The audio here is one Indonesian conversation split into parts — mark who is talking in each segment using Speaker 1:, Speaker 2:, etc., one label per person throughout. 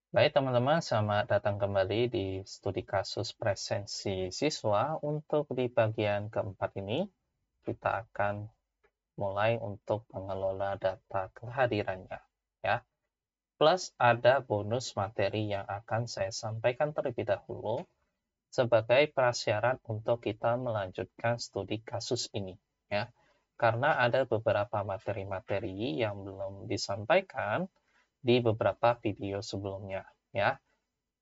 Speaker 1: Baik teman-teman, selamat datang kembali di studi kasus presensi siswa. Untuk di bagian keempat ini, kita akan mulai untuk mengelola data kehadirannya. Ya. Plus ada bonus materi yang akan saya sampaikan terlebih dahulu sebagai prasyarat untuk kita melanjutkan studi kasus ini. Ya. Karena ada beberapa materi-materi yang belum disampaikan di beberapa video sebelumnya. Ya.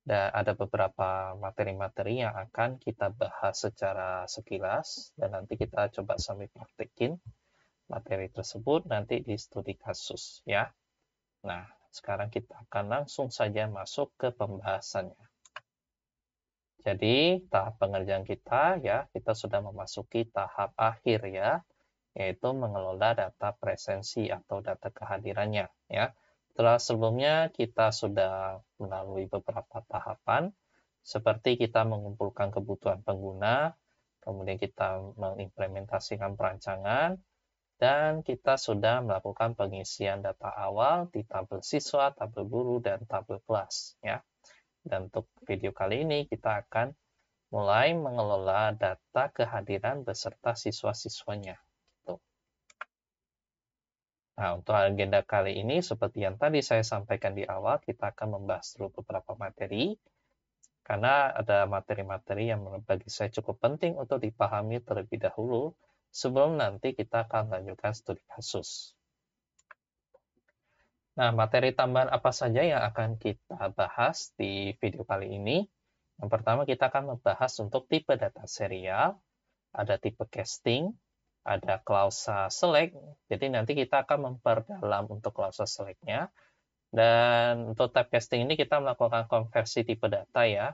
Speaker 1: Dan ada beberapa materi-materi yang akan kita bahas secara sekilas dan nanti kita coba sambil praktekin materi tersebut nanti di studi kasus ya. Nah, sekarang kita akan langsung saja masuk ke pembahasannya. Jadi, tahap pengerjaan kita ya, kita sudah memasuki tahap akhir ya, yaitu mengelola data presensi atau data kehadirannya ya. Setelah sebelumnya kita sudah melalui beberapa tahapan, seperti kita mengumpulkan kebutuhan pengguna, kemudian kita mengimplementasikan perancangan, dan kita sudah melakukan pengisian data awal di tabel siswa, tabel guru, dan tabel kelas. Ya. Dan untuk video kali ini kita akan mulai mengelola data kehadiran beserta siswa-siswanya. Gitu. Nah, untuk agenda kali ini, seperti yang tadi saya sampaikan di awal, kita akan membahas dulu beberapa materi, karena ada materi-materi yang bagi saya cukup penting untuk dipahami terlebih dahulu, sebelum nanti kita akan lanjutkan studi kasus. Nah, materi tambahan apa saja yang akan kita bahas di video kali ini? Yang pertama, kita akan membahas untuk tipe data serial, ada tipe casting, ada klausa select. Jadi nanti kita akan memperdalam untuk klausa select-nya. Dan untuk type casting ini kita melakukan konversi tipe data ya,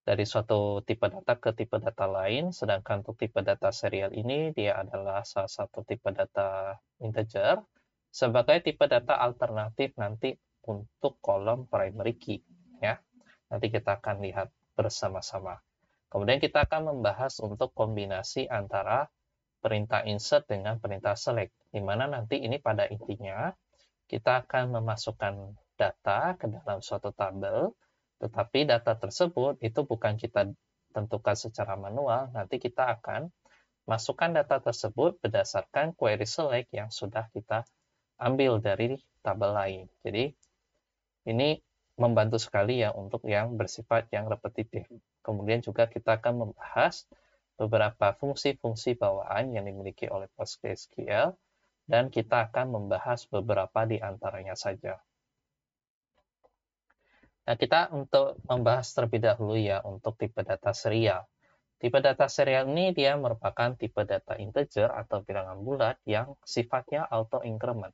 Speaker 1: dari suatu tipe data ke tipe data lain, sedangkan untuk tipe data serial ini dia adalah salah satu tipe data integer sebagai tipe data alternatif nanti untuk kolom primary key ya. Nanti kita akan lihat bersama-sama. Kemudian kita akan membahas untuk kombinasi antara perintah insert dengan perintah select, di mana nanti ini pada intinya kita akan memasukkan data ke dalam suatu tabel, tetapi data tersebut itu bukan kita tentukan secara manual, nanti kita akan masukkan data tersebut berdasarkan query select yang sudah kita ambil dari tabel lain. Jadi ini membantu sekali ya untuk yang bersifat yang repetitif. Kemudian juga kita akan membahas beberapa fungsi-fungsi bawaan yang dimiliki oleh PostgreSQL dan kita akan membahas beberapa di antaranya saja. Nah, kita untuk membahas terlebih dahulu ya untuk tipe data serial. Tipe data serial ini dia merupakan tipe data integer atau bilangan bulat yang sifatnya auto increment.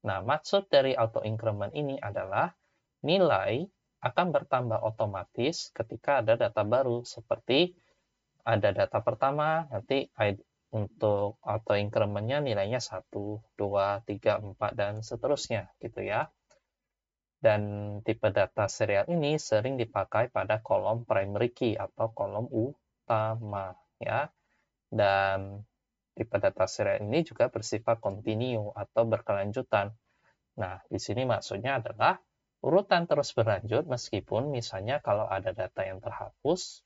Speaker 1: Nah, maksud dari auto increment ini adalah nilai akan bertambah otomatis ketika ada data baru, seperti ada data pertama, nanti untuk auto increment-nya nilainya 1, 2, 3, 4, dan seterusnya gitu ya. Dan tipe data serial ini sering dipakai pada kolom primary key atau kolom utama ya. Dan tipe data serial ini juga bersifat kontinu atau berkelanjutan. Nah, di sini maksudnya adalah urutan terus berlanjut meskipun misalnya kalau ada data yang terhapus,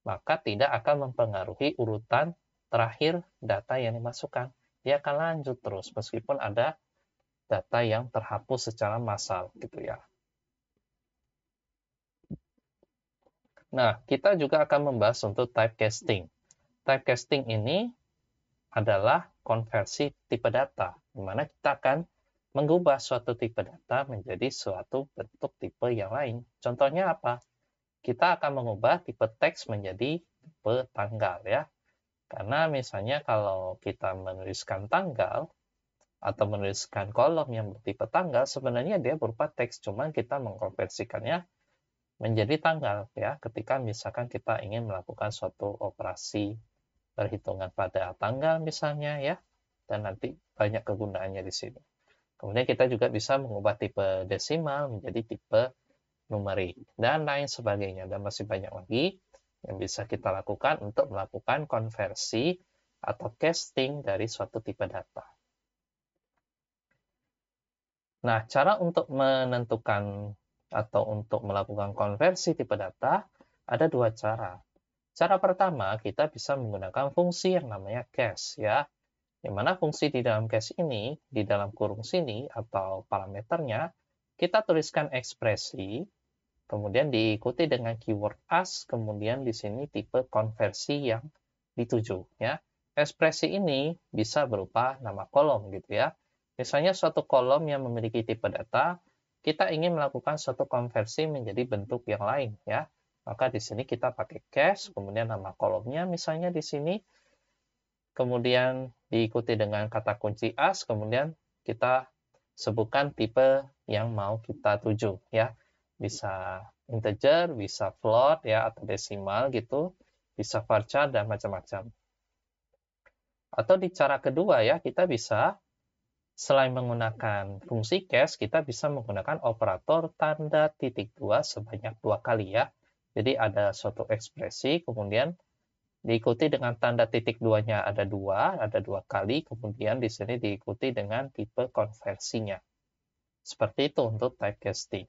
Speaker 1: maka tidak akan mempengaruhi urutan terakhir data yang dimasukkan. Dia akan lanjut terus meskipun ada data yang terhapus secara massal gitu ya. Nah, kita juga akan membahas untuk typecasting. Typecasting ini adalah konversi tipe data, di mana kita akan mengubah suatu tipe data menjadi suatu bentuk tipe yang lain. Contohnya apa? Kita akan mengubah tipe teks menjadi tipe tanggal ya. Karena misalnya kalau kita menuliskan tanggal atau menuliskan kolom yang bertipe tanggal, sebenarnya dia berupa teks, cuman kita mengkonversikannya menjadi tanggal ya. Ketika misalkan kita ingin melakukan suatu operasi perhitungan pada tanggal misalnya ya, dan nanti banyak kegunaannya di sini. Kemudian kita juga bisa mengubah tipe desimal menjadi tipe numerik dan lain sebagainya, dan masih banyak lagi yang bisa kita lakukan untuk melakukan konversi atau casting dari suatu tipe data. Nah, cara untuk menentukan atau untuk melakukan konversi tipe data, ada dua cara. Cara pertama, kita bisa menggunakan fungsi yang namanya case, ya. Di mana fungsi di dalam case ini, di dalam kurung sini atau parameternya, kita tuliskan ekspresi, kemudian diikuti dengan keyword as, kemudian di sini tipe konversi yang dituju, ya. Ekspresi ini bisa berupa nama kolom gitu ya. Misalnya suatu kolom yang memiliki tipe data, kita ingin melakukan suatu konversi menjadi bentuk yang lain, ya. Maka di sini kita pakai case, kemudian nama kolomnya misalnya di sini, kemudian diikuti dengan kata kunci as, kemudian kita sebutkan tipe yang mau kita tuju, ya. Bisa integer, bisa float, ya, atau desimal gitu, bisa varchar, dan macam-macam. Atau di cara kedua, ya, kita bisa selain menggunakan fungsi case, kita bisa menggunakan operator tanda titik 2 sebanyak 2 kali, ya. Jadi ada suatu ekspresi, kemudian diikuti dengan tanda titik 2-nya ada 2 kali, kemudian di sini diikuti dengan tipe konversinya. Seperti itu untuk typecasting.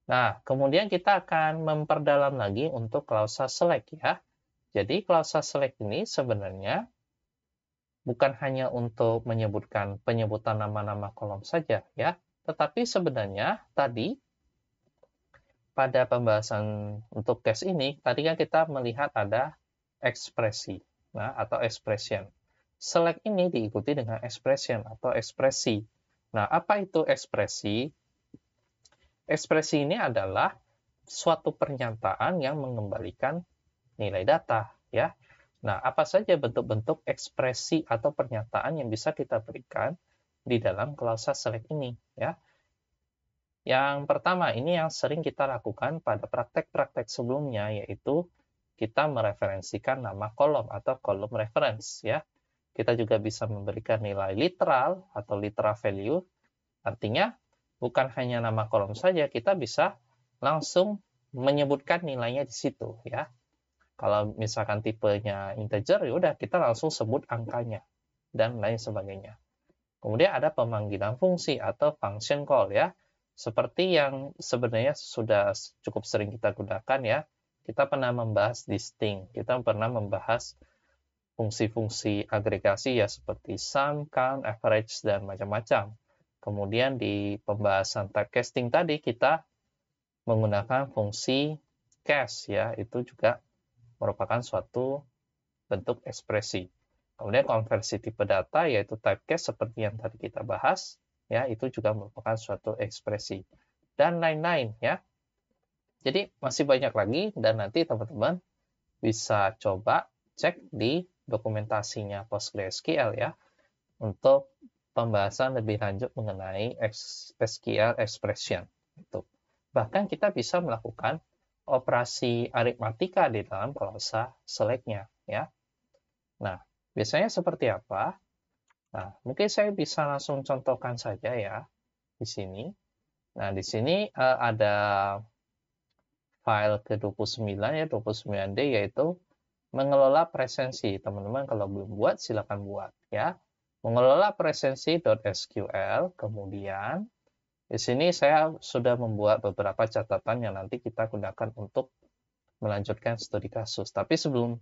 Speaker 1: Nah, kemudian kita akan memperdalam lagi untuk klausa select, ya. Jadi klausa select ini sebenarnya bukan hanya untuk menyebutkan penyebutan nama-nama kolom saja, ya. Tetapi sebenarnya tadi pada pembahasan untuk case ini, tadi kan kita melihat ada ekspresi, nah, atau expression. Select ini diikuti dengan expression atau ekspresi. Nah, apa itu ekspresi? Ekspresi ini adalah suatu pernyataan yang mengembalikan nilai data, ya. Nah, apa saja bentuk-bentuk ekspresi atau pernyataan yang bisa kita berikan di dalam klausa select ini, ya. Yang pertama, ini yang sering kita lakukan pada praktek-praktek sebelumnya, yaitu kita mereferensikan nama kolom atau kolom reference, ya. Kita juga bisa memberikan nilai literal atau literal value, artinya bukan hanya nama kolom saja, kita bisa langsung menyebutkan nilainya di situ, ya. Kalau misalkan tipenya integer, ya udah kita langsung sebut angkanya dan lain sebagainya. Kemudian ada pemanggilan fungsi atau function call, ya. Seperti yang sebenarnya sudah cukup sering kita gunakan, ya. Kita pernah membahas distinct, kita pernah membahas fungsi-fungsi agregasi, ya, seperti sum, count, average, dan macam-macam. Kemudian di pembahasan typecasting tadi kita menggunakan fungsi case, ya, itu juga merupakan suatu bentuk ekspresi. Kemudian konversi tipe data, yaitu typecast seperti yang tadi kita bahas, ya, itu juga merupakan suatu ekspresi. Dan lain-lain, ya. Jadi masih banyak lagi, dan nanti teman-teman bisa coba cek di dokumentasinya PostgreSQL, ya, untuk pembahasan lebih lanjut mengenai SQL expression. Bahkan kita bisa melakukan operasi aritmatika di dalam klausa select-nya, ya. Nah, biasanya seperti apa? Nah, mungkin saya bisa langsung contohkan saja, ya, di sini. Nah, di sini ada file ke-29, ya, 29D, yaitu mengelola presensi. Teman-teman kalau belum buat, silakan buat, ya. Mengelola presensi.sql, kemudian di sini saya sudah membuat beberapa catatan yang nanti kita gunakan untuk melanjutkan studi kasus. Tapi sebelum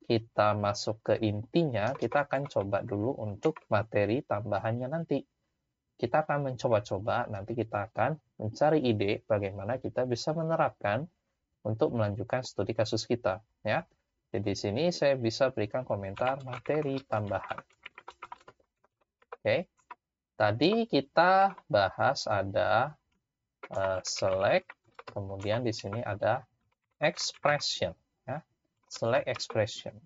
Speaker 1: kita masuk ke intinya, kita akan coba dulu untuk materi tambahannya nanti. Kita akan mencoba-coba, nanti kita akan mencari ide bagaimana kita bisa menerapkan untuk melanjutkan studi kasus kita, ya. Jadi di sini saya bisa berikan komentar materi tambahan. Oke. Tadi kita bahas ada select, kemudian di sini ada expression, ya. Select expression.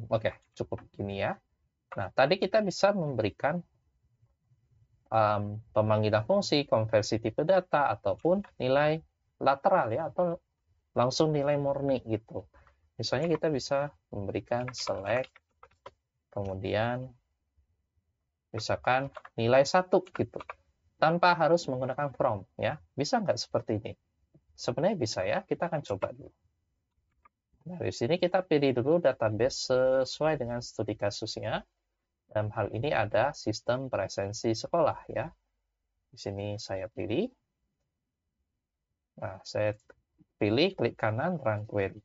Speaker 1: Oke, cukup gini, ya. Nah, tadi kita bisa memberikan pemanggilan fungsi, konversi tipe data, ataupun nilai lateral, ya, atau langsung nilai murni gitu. Misalnya kita bisa memberikan select, kemudian misalkan nilai 1 gitu, tanpa harus menggunakan from, ya. Bisa nggak seperti ini? Sebenarnya bisa, ya. Kita akan coba dulu. Nah, di sini kita pilih dulu database sesuai dengan studi kasusnya. Dalam hal ini ada sistem presensi sekolah ya. Di sini saya pilih. Nah, saya pilih, klik kanan, run query.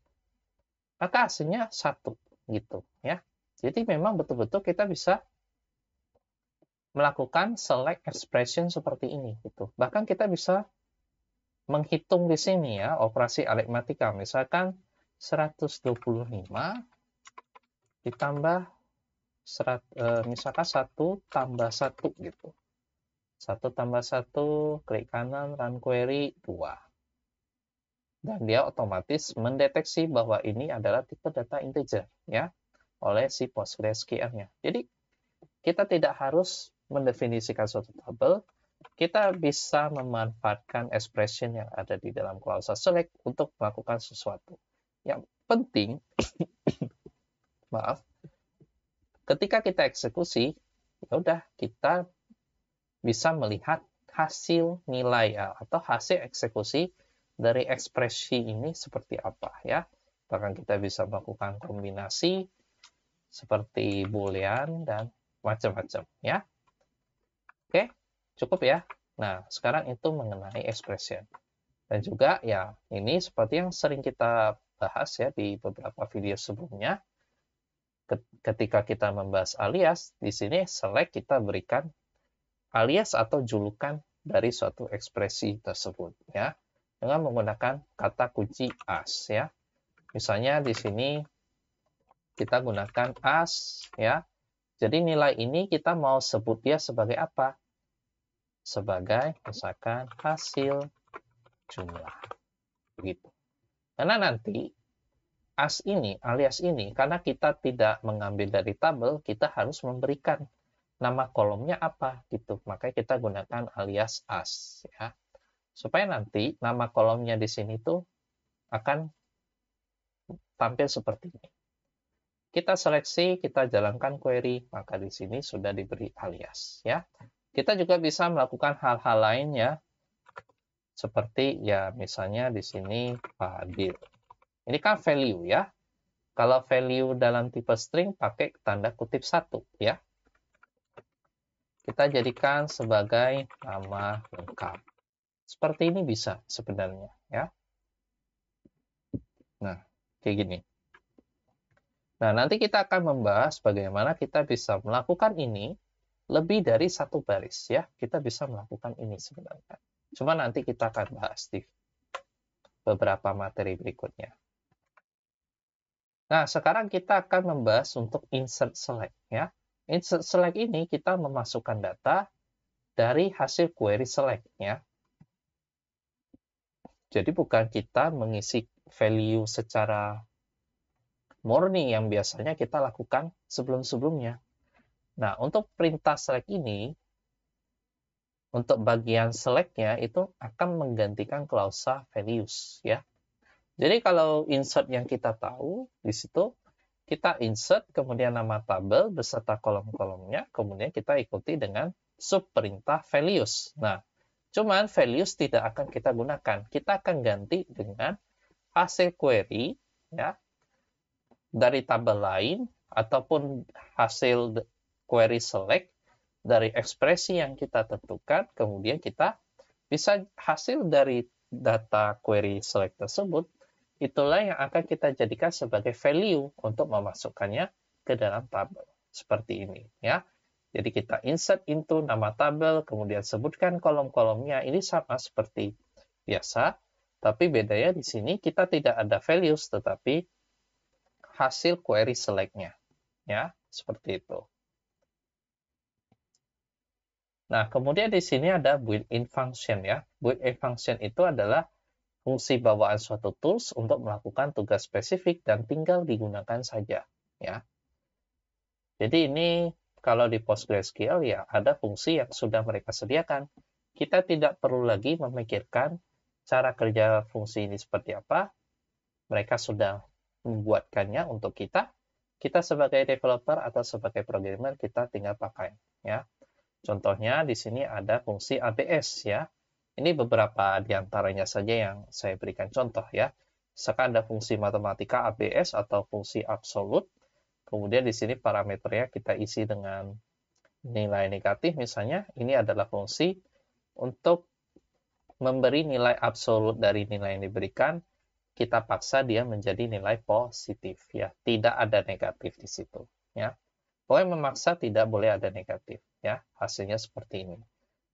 Speaker 1: Maka hasilnya 1 gitu ya. Jadi memang betul-betul kita bisa melakukan select expression seperti ini gitu. Bahkan kita bisa menghitung di sini ya, operasi aritmatika. Misalkan 125 ditambah misalkan 1 tambah 1 gitu. 1 tambah 1, klik kanan, run query, 2. Dan dia otomatis mendeteksi bahwa ini adalah tipe data integer ya oleh si PostgreSQL-nya. Jadi kita tidak harus mendefinisikan suatu tabel, kita bisa memanfaatkan expression yang ada di dalam klausa select untuk melakukan sesuatu. Yang penting, maaf, ketika kita eksekusi, ya udah kita bisa melihat hasil nilai ya, atau hasil eksekusi dari ekspresi ini seperti apa ya. Bahkan kita bisa melakukan kombinasi seperti boolean dan macam-macam ya. Oke, cukup ya. Nah, sekarang itu mengenai expression. Dan juga ya, ini seperti yang sering kita bahas ya di beberapa video sebelumnya. Ketika kita membahas alias, di sini select kita berikan alias atau julukan dari suatu ekspresi tersebut ya, dengan menggunakan kata kunci as ya. Misalnya di sini kita gunakan as ya. Jadi nilai ini kita mau sebut dia sebagai apa? Sebagai misalkan hasil jumlah. Begitu. Karena nanti as ini, alias ini, karena kita tidak mengambil dari tabel, kita harus memberikan nama kolomnya apa gitu. Makanya kita gunakan alias as ya. Supaya nanti nama kolomnya di sini tuh akan tampil seperti ini. Kita seleksi, kita jalankan query, maka di sini sudah diberi alias ya. Kita juga bisa melakukan hal-hal lain ya. Seperti ya misalnya di sini Fadil. Ini kan value ya. Kalau value dalam tipe string pakai tanda kutip 1 ya. Kita jadikan sebagai nama lengkap. Seperti ini bisa sebenarnya ya. Nah, kayak gini. Nah, nanti kita akan membahas bagaimana kita bisa melakukan ini lebih dari 1 baris ya. Kita bisa melakukan ini sebenarnya. Cuma nanti kita akan bahas di beberapa materi berikutnya. Nah, sekarang kita akan membahas untuk insert select ya. Insert select ini kita memasukkan data dari hasil query select ya. Jadi bukan kita mengisi value secara murni yang biasanya kita lakukan sebelum-sebelumnya. Nah, untuk perintah select ini, untuk bagian select-nya itu akan menggantikan klausa values ya. Jadi kalau insert yang kita tahu, di situ kita insert, kemudian nama tabel beserta kolom-kolomnya, kemudian kita ikuti dengan sub perintah values. Nah, cuman values tidak akan kita gunakan. Kita akan ganti dengan hasil query ya, dari tabel lain, ataupun hasil query select dari ekspresi yang kita tentukan, kemudian kita bisa hasil dari data query select tersebut, itulah yang akan kita jadikan sebagai value untuk memasukkannya ke dalam tabel. Seperti ini ya. Jadi kita insert into nama tabel, kemudian sebutkan kolom-kolomnya. Ini sama seperti biasa, tapi bedanya di sini kita tidak ada values, tetapi hasil query select-nya. Ya, seperti itu. Nah, kemudian di sini ada built-in function ya. Built-in function itu adalah fungsi bawaan suatu tools untuk melakukan tugas spesifik dan tinggal digunakan saja ya. Jadi ini kalau di PostgreSQL ya ada fungsi yang sudah mereka sediakan. Kita tidak perlu lagi memikirkan cara kerja fungsi ini seperti apa. Mereka sudah membuatkannya untuk kita. Kita sebagai developer atau sebagai programmer kita tinggal pakai ya. Contohnya di sini ada fungsi ABS ya. Ini beberapa di antaranya saja yang saya berikan contoh ya. Misalkan ada fungsi matematika ABS atau fungsi absolute. Kemudian di sini parameternya kita isi dengan nilai negatif misalnya. Ini adalah fungsi untuk memberi nilai absolut dari nilai yang diberikan, kita paksa dia menjadi nilai positif ya, tidak ada negatif di situ ya. Pokoknya memaksa tidak boleh ada negatif ya, hasilnya seperti ini.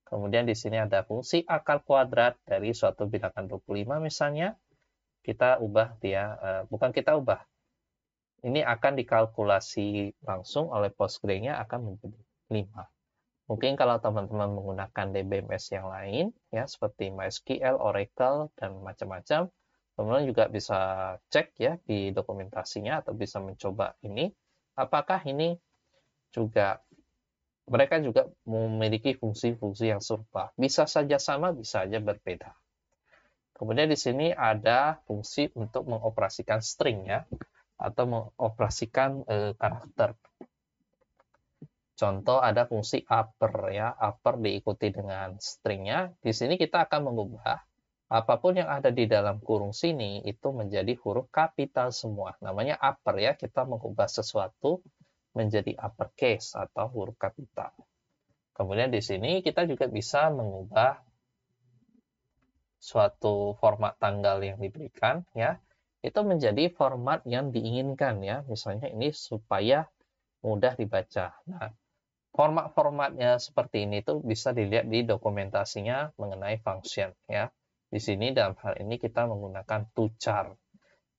Speaker 1: Kemudian di sini ada fungsi akar kuadrat dari suatu bilangan 25 misalnya, kita ubah dia, bukan kita ubah, ini akan dikalkulasi langsung oleh Postgre-nya akan menjadi 5. Mungkin kalau teman-teman menggunakan DBMS yang lain, ya seperti MySQL, Oracle, dan macam-macam, teman-teman juga bisa cek ya di dokumentasinya atau bisa mencoba ini, apakah ini juga mereka juga memiliki fungsi-fungsi yang serupa. Bisa saja sama, bisa saja berbeda. Kemudian di sini ada fungsi untuk mengoperasikan string ya, atau mengoperasikan karakter. Contoh ada fungsi upper ya, upper diikuti dengan stringnya. Di sini kita akan mengubah apapun yang ada di dalam kurung sini itu menjadi huruf kapital semua. Namanya upper ya, kita mengubah sesuatu menjadi uppercase atau huruf kapital. Kemudian di sini kita juga bisa mengubah suatu format tanggal yang diberikan ya, itu menjadi format yang diinginkan ya. Misalnya ini supaya mudah dibaca. Nah, format-formatnya seperti ini tuh bisa dilihat di dokumentasinya mengenai function ya. Di sini dalam hal ini kita menggunakan toChar.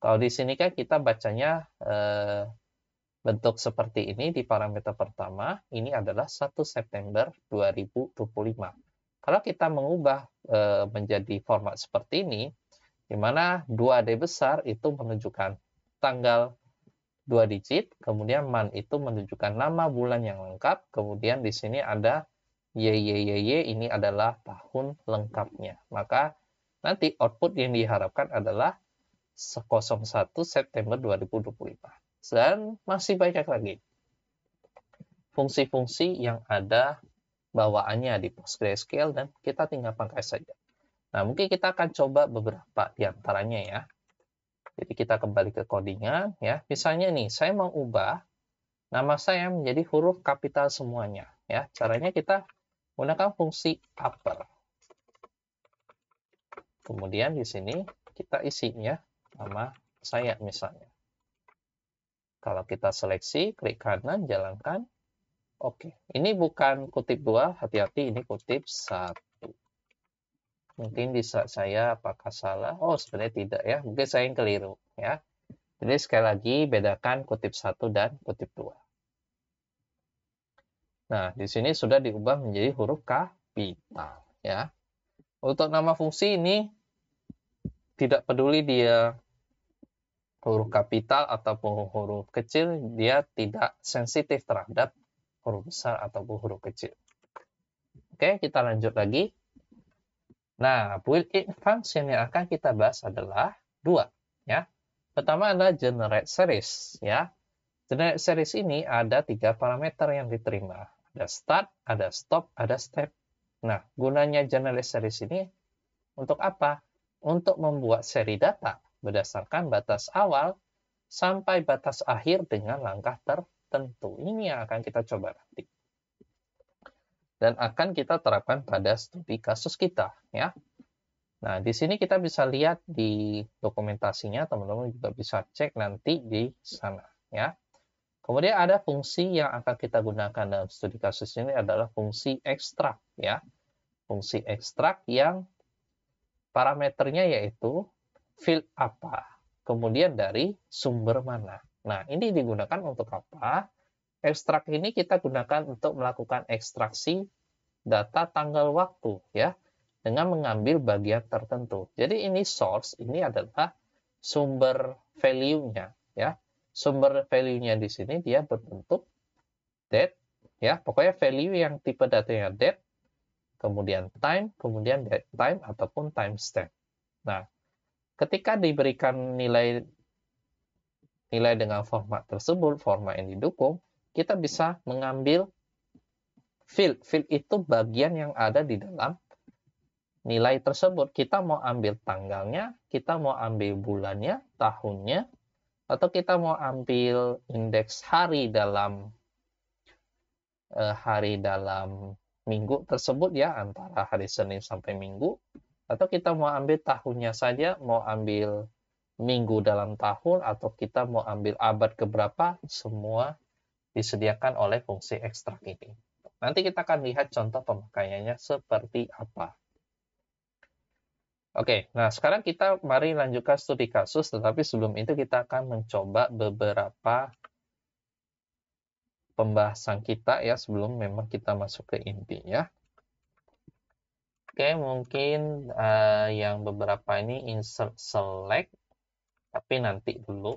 Speaker 1: Kalau di sini kan kita bacanya bentuk seperti ini di parameter pertama, ini adalah 1 September 2025. Kalau kita mengubah menjadi format seperti ini, di mana 2D besar itu menunjukkan tanggal 2 digit, kemudian man itu menunjukkan nama bulan yang lengkap, kemudian di sini ada YYYY, ini adalah tahun lengkapnya. Maka nanti output yang diharapkan adalah 01 September 2025. Dan masih banyak lagi fungsi-fungsi yang ada bawaannya di PostgreSQL dan kita tinggal pakai saja. Nah, mungkin kita akan coba beberapa di antaranya ya. Jadi kita kembali ke codingan ya. Misalnya nih, saya mau ubah nama saya menjadi huruf kapital semuanya ya. Caranya kita gunakan fungsi upper. Kemudian di sini kita isinya nama saya misalnya. Kalau kita seleksi, klik kanan, jalankan. Oke, ini bukan kutip 2, hati-hati ini kutip 1. Mungkin bisa saya apakah salah? Oh, sebenarnya tidak ya. Mungkin saya yang keliru ya. Jadi sekali lagi bedakan kutip 1 dan kutip 2. Nah, di sini sudah diubah menjadi huruf kapital ya. Untuk nama fungsi ini tidak peduli dia huruf kapital ataupun huruf kecil, dia tidak sensitif terhadap huruf besar ataupun huruf kecil. Oke, kita lanjut lagi. Nah, built-in function yang akan kita bahas adalah 2 ya. Pertama adalah generate series ya. Generate series ini ada 3 parameter yang diterima. Ada start, ada stop, ada step. Nah, gunanya generate series ini untuk apa? Untuk membuat seri data berdasarkan batas awal sampai batas akhir dengan langkah tertentu. Ini yang akan kita coba nanti. Dan akan kita terapkan pada studi kasus kita ya. Nah, di sini kita bisa lihat di dokumentasinya, teman-teman juga bisa cek nanti di sana ya. Kemudian ada fungsi yang akan kita gunakan dalam studi kasus ini adalah fungsi ekstrak ya. Fungsi ekstrak yang parameternya yaitu field apa, kemudian dari sumber mana. Nah, ini digunakan untuk apa? Ekstrak ini kita gunakan untuk melakukan ekstraksi data tanggal waktu ya, dengan mengambil bagian tertentu. Jadi ini source, ini adalah sumber value-nya ya. Sumber value-nya di sini dia berbentuk date ya. Pokoknya value yang tipe datanya date, kemudian time, kemudian date time ataupun timestamp. Nah, ketika diberikan nilai dengan format tersebut, format yang didukung, kita bisa mengambil field. Field itu bagian yang ada di dalam nilai tersebut. Kita mau ambil tanggalnya, kita mau ambil bulannya, tahunnya, Atau kita mau ambil indeks hari dalam minggu tersebut ya, antara hari Senin sampai Minggu. Atau kita mau ambil tahunnya saja, mau ambil minggu dalam tahun, atau kita mau ambil abad keberapa, semua disediakan oleh fungsi ekstrak ini. Nanti kita akan lihat contoh pemakaiannya seperti apa. Oke, nah sekarang kita mari lanjutkan studi kasus, tetapi sebelum itu kita akan mencoba beberapa pembahasan kita ya, sebelum memang kita masuk ke inti ya. Oke, mungkin yang beberapa ini insert select, tapi nanti dulu.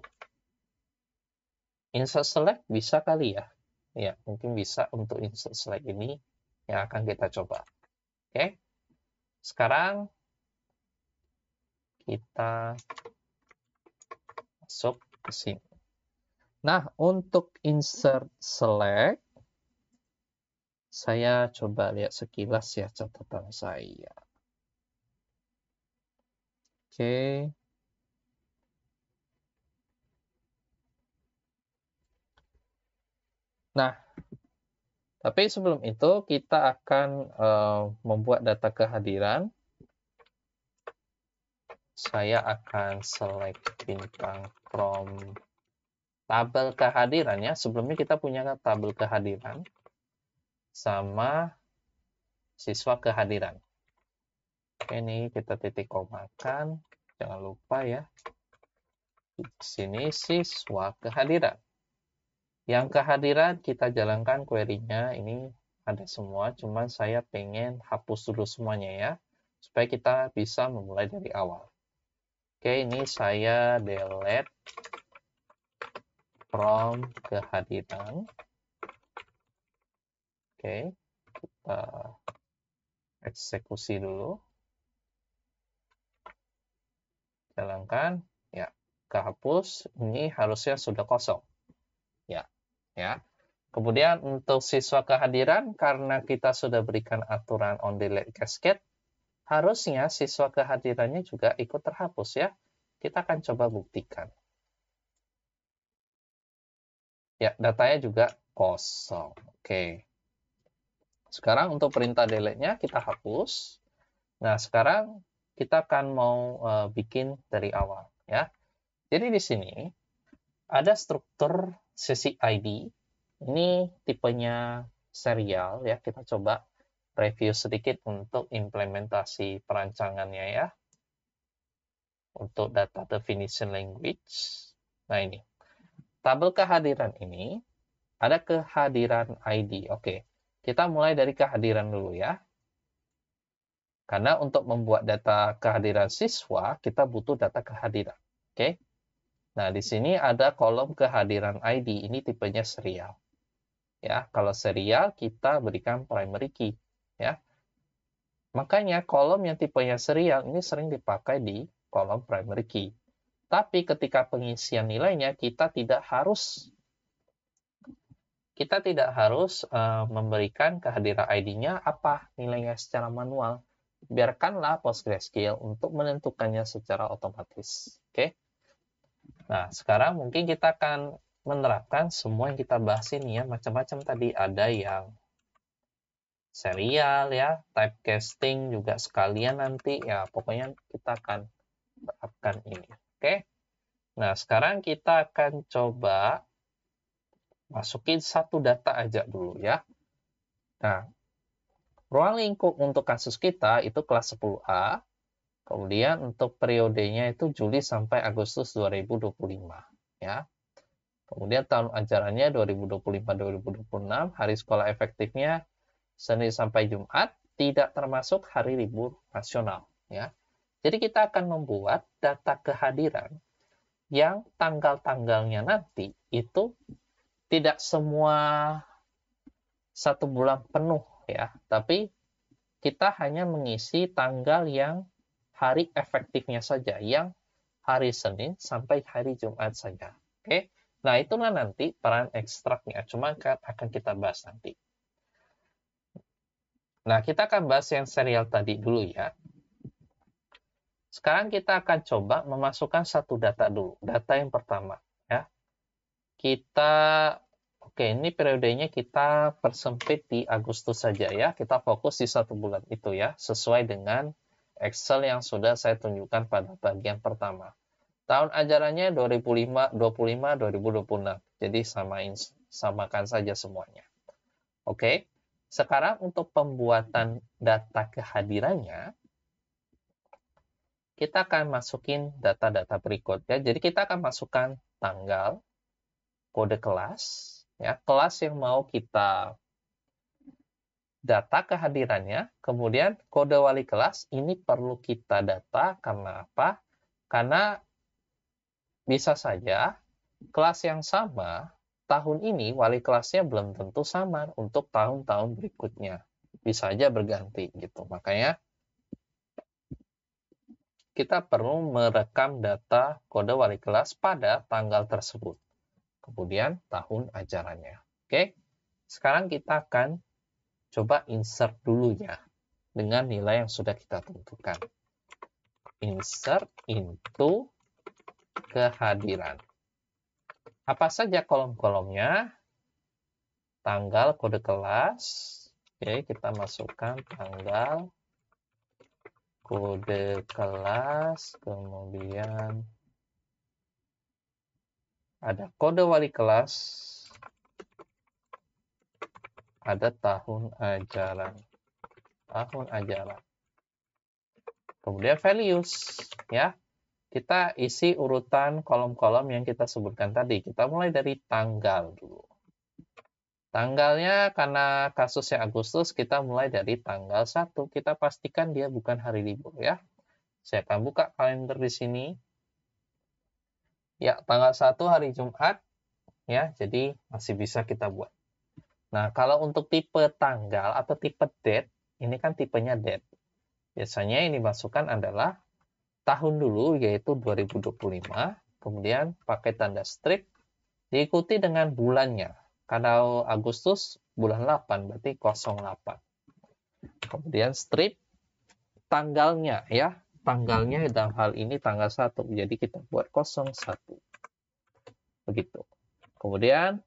Speaker 1: Insert select bisa kali ya? Ya, mungkin bisa untuk insert select ini yang akan kita coba. Oke, sekarang kita masuk ke sini. Nah, untuk insert select, saya coba lihat sekilas ya catatan saya. Oke. Nah, tapi sebelum itu kita akan membuat data kehadiran. Saya akan select bintang from tabel kehadiran ya. Sebelumnya kita punya tabel kehadiran sama siswa kehadiran. Oke, ini kita titik komakan. Jangan lupa ya. Di sini siswa kehadiran. Yang kehadiran kita jalankan query-nya. Ini ada semua, cuman saya pengen hapus dulu semuanya ya. Supaya kita bisa memulai dari awal. Oke, ini saya delete from kehadiran. Oke, kita eksekusi dulu. Jalankan, ya, kehapus. Ini harusnya sudah kosong. Ya. Kemudian untuk siswa kehadiran, karena kita sudah berikan aturan on delete cascade, harusnya siswa kehadirannya juga ikut terhapus ya. Kita akan coba buktikan. Ya, datanya juga kosong. Oke. Sekarang untuk perintah delete-nya kita hapus. Nah, sekarang kita akan mau bikin dari awal ya. Jadi di sini ada struktur sesi ID. Ini tipenya serial ya. Kita coba review sedikit untuk implementasi perancangannya ya. Untuk data definition language. Nah ini. Tabel kehadiran ini ada kehadiran ID. Oke. Kita mulai dari kehadiran dulu ya. Karena untuk membuat data kehadiran siswa, kita butuh data kehadiran. Oke. Nah, di sini ada kolom kehadiran ID. Ini tipenya serial. Ya, kalau serial kita berikan primary key, ya. Makanya kolom yang tipenya serial ini sering dipakai di kolom primary key. Tapi ketika pengisian nilainya kita tidak harus memberikan kehadiran ID-nya apa nilainya secara manual. Biarkanlah PostgreSQL untuk menentukannya secara otomatis. Oke. Nah, sekarang mungkin kita akan menerapkan semua yang kita bahas ini ya, macam-macam tadi. Ada yang serial ya, typecasting juga sekalian nanti ya, pokoknya kita akan terapkan ini. Oke. Nah, sekarang kita akan coba masukin satu data aja dulu ya. Nah, ruang lingkup untuk kasus kita itu kelas 10A. Kemudian untuk periodenya itu Juli sampai Agustus 2025 ya. Kemudian tahun ajarannya 2025-2026, hari sekolah efektifnya Senin sampai Jumat, tidak termasuk hari libur nasional ya. Jadi kita akan membuat data kehadiran yang tanggal-tanggalnya nanti itu tidak semua satu bulan penuh ya, tapi kita hanya mengisi tanggal yang hari efektifnya saja, yang hari Senin sampai hari Jumat saja. Oke. Nah, itulah nanti peran ekstraknya. Cuma akan kita bahas nanti. Nah, kita akan bahas yang serial tadi dulu ya. Sekarang kita akan coba memasukkan satu data dulu. Data yang pertama. kita, oke, ini periodenya kita persempit di Agustus saja ya. Kita fokus di 1 bulan itu ya, sesuai dengan Excel yang sudah saya tunjukkan pada bagian pertama. Tahun ajarannya 2025-2026. Jadi samakan saja semuanya. Oke. Sekarang untuk pembuatan data kehadirannya, kita akan masukin data-data berikut ya. Jadi kita akan masukkan tanggal, kode kelas, ya, kelas yang mau kita data kehadirannya, kemudian kode wali kelas ini perlu kita data karena apa? Karena bisa saja kelas yang sama tahun ini wali kelasnya belum tentu sama untuk tahun-tahun berikutnya. Bisa saja berganti gitu. Makanya kita perlu merekam data kode wali kelas pada tanggal tersebut. Kemudian tahun ajarannya. Oke. Sekarang kita akan coba insert dulu ya dengan nilai yang sudah kita tentukan. Insert into kehadiran. Apa saja kolom-kolomnya? Tanggal, kode kelas. Oke, kita masukkan tanggal, kode kelas, kemudian ada kode wali kelas, ada tahun ajaran. Kemudian values, ya. Kita isi urutan kolom-kolom yang kita sebutkan tadi. Kita mulai dari tanggal dulu. Tanggalnya karena kasusnya Agustus, kita mulai dari tanggal 1. Kita pastikan dia bukan hari libur ya. Saya akan buka kalender di sini. Ya, tanggal 1 hari Jumat. Ya, jadi masih bisa kita buat. Nah, kalau untuk tipe tanggal atau tipe date, ini kan tipenya date. Biasanya yang dimasukkan adalah tahun dulu, yaitu 2025. Kemudian pakai tanda strip, diikuti dengan bulannya. Kalau Agustus, bulan 8, berarti 08. Kemudian strip, tanggalnya ya. Tanggalnya dalam hal ini tanggal 1. Jadi kita buat 01. Begitu. Kemudian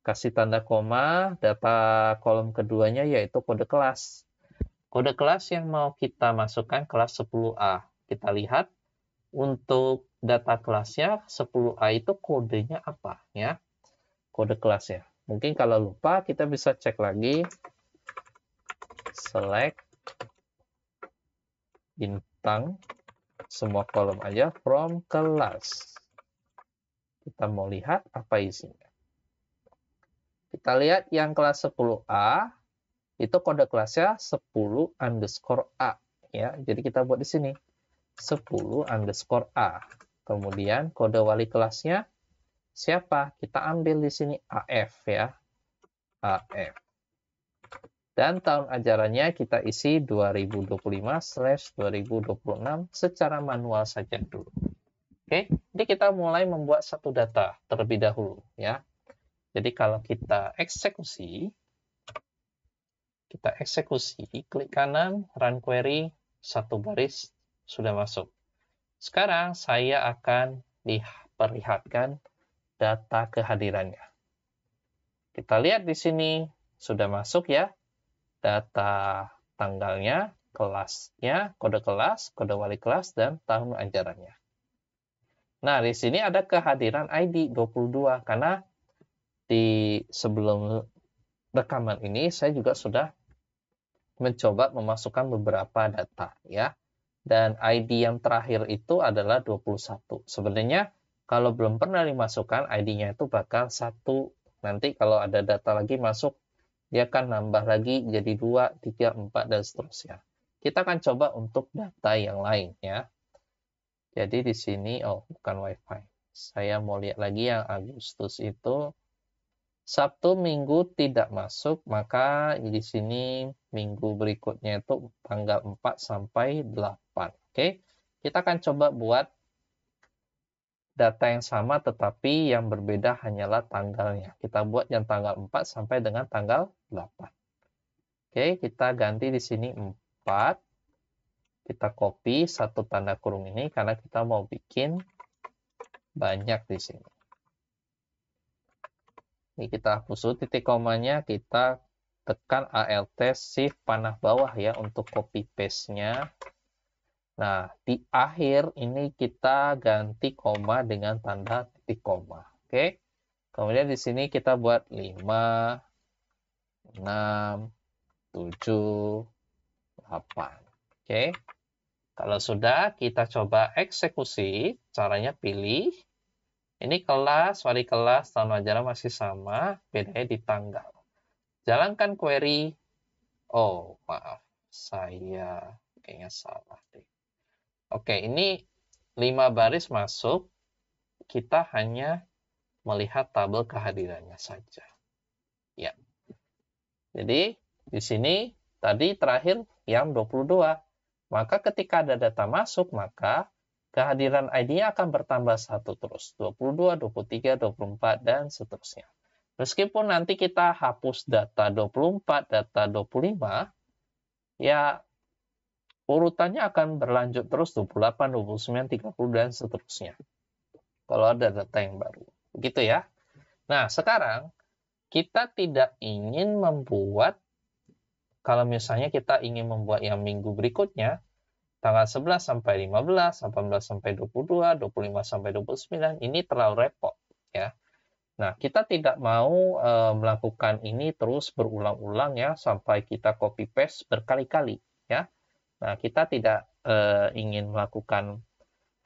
Speaker 1: kasih tanda koma, data kolom keduanya yaitu kode kelas. Kode kelas yang mau kita masukkan kelas 10A. Kita lihat untuk data kelasnya 10A itu kodenya apa ya? Kode kelasnya. Mungkin kalau lupa kita bisa cek lagi. Select bintang semua kolom aja from kelas. Kita mau lihat apa isinya. Kita lihat yang kelas 10A itu kode kelasnya 10_A ya. Jadi kita buat di sini 10_A. Kemudian kode wali kelasnya siapa? Kita ambil di sini AF ya. AF. Dan tahun ajarannya kita isi 2025/2026 secara manual saja dulu. Oke, jadi kita mulai membuat satu data terlebih dahulu ya. Jadi kalau kita eksekusi, klik kanan, run query, satu baris sudah masuk. Sekarang saya akan diperlihatkan data kehadirannya. Kita lihat di sini sudah masuk ya. Data tanggalnya, kelasnya, kode kelas, kode wali kelas, dan tahun ajarannya. Nah, di sini ada kehadiran ID 22, karena di sebelum rekaman ini saya juga sudah mencoba memasukkan beberapa data ya. Dan ID yang terakhir itu adalah 21. Sebenarnya kalau belum pernah dimasukkan, ID-nya itu bakal 1. Nanti kalau ada data lagi masuk, dia akan nambah lagi jadi 2, 3, 4, dan seterusnya. Kita akan coba untuk data yang lain ya. Jadi di sini, bukan WiFi. Saya mau lihat lagi yang Agustus itu. Sabtu, Minggu tidak masuk, maka di sini minggu berikutnya itu tanggal 4 sampai 8. Oke, kita akan coba buat data yang sama tetapi yang berbeda hanyalah tanggalnya. Kita buat yang tanggal 4 sampai dengan tanggal 8. Oke, kita ganti di sini 4. Kita copy satu tanda kurung ini karena kita mau bikin banyak di sini. Ini kita hapus dulu titik komanya, kita tekan Alt Shift panah bawah ya untuk copy paste-nya. Nah, di akhir ini kita ganti koma dengan tanda titik koma. Oke. Kemudian di sini kita buat 5, 6, 7, 8. Oke. Kalau sudah, kita coba eksekusi. Caranya pilih. Ini kelas, wali kelas, tahun ajaran masih sama, bedanya di tanggal. Jalankan query. Oh, maaf. Saya kayaknya salah deh. Oke, ini 5 baris masuk. Kita hanya melihat tabel kehadirannya saja. Ya. Jadi, di sini tadi terakhir yang 22. Maka ketika ada data masuk, maka kehadiran ID-nya akan bertambah 1 terus. 22, 23, 24, dan seterusnya. Meskipun nanti kita hapus data 24, data 25, ya urutannya akan berlanjut terus 28, 29, 30, dan seterusnya. Kalau ada data yang baru. Begitu ya. Nah, sekarang kita tidak ingin membuat, kalau misalnya kita ingin membuat yang minggu berikutnya, tanggal 11 sampai 15, 18 sampai 22, 25 sampai 29, ini terlalu repot ya. Nah, kita tidak mau melakukan ini terus berulang-ulang ya sampai kita copy paste berkali-kali ya. Nah, kita tidak ingin melakukan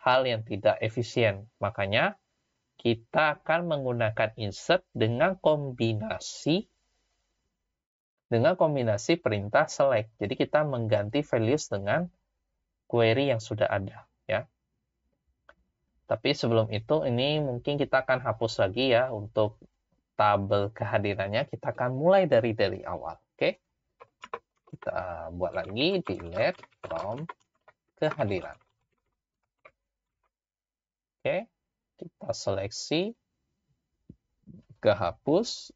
Speaker 1: hal yang tidak efisien. Makanya kita akan menggunakan insert dengan kombinasi perintah select. Jadi kita mengganti values dengan query yang sudah ada ya. Tapi sebelum itu ini mungkin kita akan hapus lagi ya untuk tabel kehadirannya. Kita akan mulai dari awal. Oke. Kita buat lagi delete from kehadiran. Oke. Kita seleksi kehapus.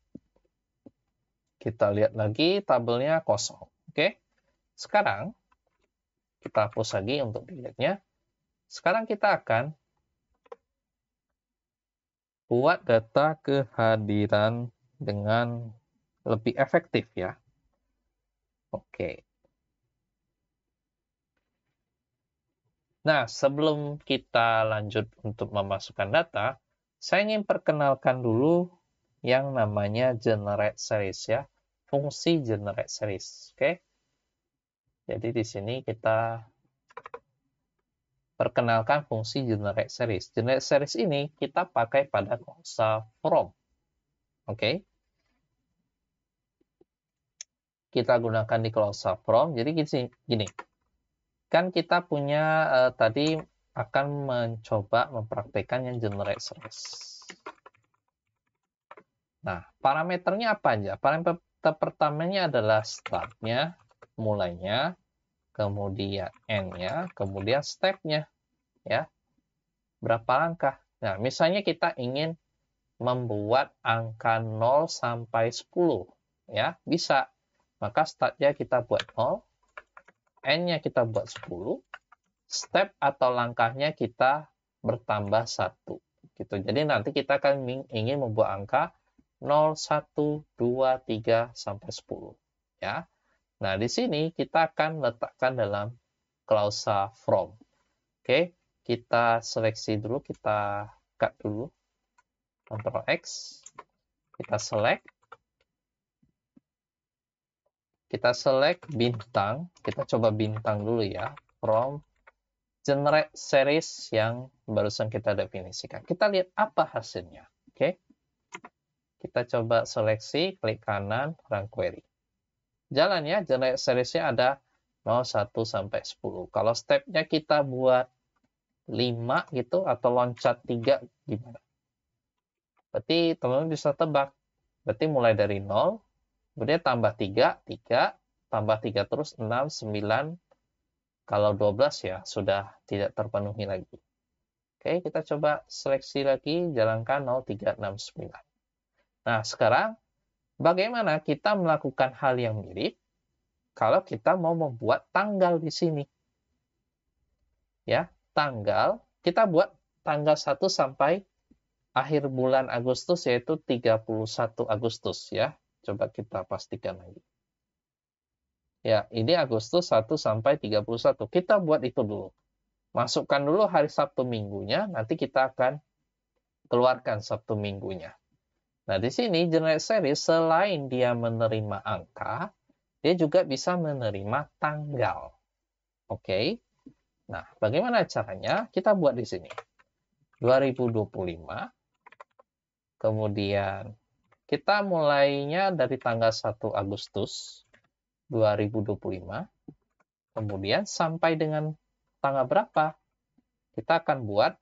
Speaker 1: Kita lihat lagi tabelnya kosong. Oke. Sekarang kita hapus lagi untuk delete-nya. Sekarang kita akan buat data kehadiran dengan lebih efektif ya. Oke. Nah, sebelum kita lanjut untuk memasukkan data, saya ingin perkenalkan dulu yang namanya generate series ya. Fungsi generate series. Oke. Jadi di sini kita perkenalkan fungsi generate series. Generate series ini kita pakai pada klausa from. Oke. Kita gunakan di klausa from. Jadi gini. Kan kita punya tadi akan mencoba mempraktekkan yang generate series. Nah, parameternya apa aja? Parameter pertamanya adalah start-nya, mulainya, kemudian end-nya, kemudian step-nya. Ya. Berapa langkah? Nah, misalnya kita ingin membuat angka 0 sampai 10. Ya, bisa. Maka start-nya kita buat 0, end-nya kita buat 10, step atau langkahnya kita bertambah 1. Gitu. Jadi nanti kita akan ingin membuat angka 0, 1, 2, 3, sampai 10. Ya. Nah, di sini kita akan letakkan dalam klausa from. Oke, kita seleksi dulu, kita cut dulu. Ctrl X, kita select. Kita select bintang, kita coba bintang dulu ya, from generate series yang barusan kita definisikan. Kita lihat apa hasilnya. Oke. Kita coba seleksi, klik kanan, run query. Jalan ya, generate series-nya ada 0, 1, sampai 10. Kalau step-nya kita buat 5 gitu, atau loncat 3, gimana? Berarti teman-teman bisa tebak. Berarti mulai dari 0, kemudian tambah 3, 3, tambah 3 terus, 6, 9, kalau 12 ya sudah tidak terpenuhi lagi. Oke, kita coba seleksi lagi, jalankan 0, 3, 6, 9. Nah, sekarang bagaimana kita melakukan hal yang mirip kalau kita mau membuat tanggal di sini? Ya, tanggal, kita buat tanggal 1 sampai akhir bulan Agustus yaitu 31 Agustus ya. Coba kita pastikan lagi. Ya, ini Agustus 1 sampai 31. Kita buat itu dulu. Masukkan dulu hari Sabtu minggunya, nanti kita akan keluarkan Sabtu minggunya. Nah, di sini generate series selain dia menerima angka, dia juga bisa menerima tanggal. Oke. Nah, bagaimana caranya? Kita buat di sini. 2025. Kemudian kita mulainya dari tanggal 1 Agustus 2025. Kemudian sampai dengan tanggal berapa? Kita akan buat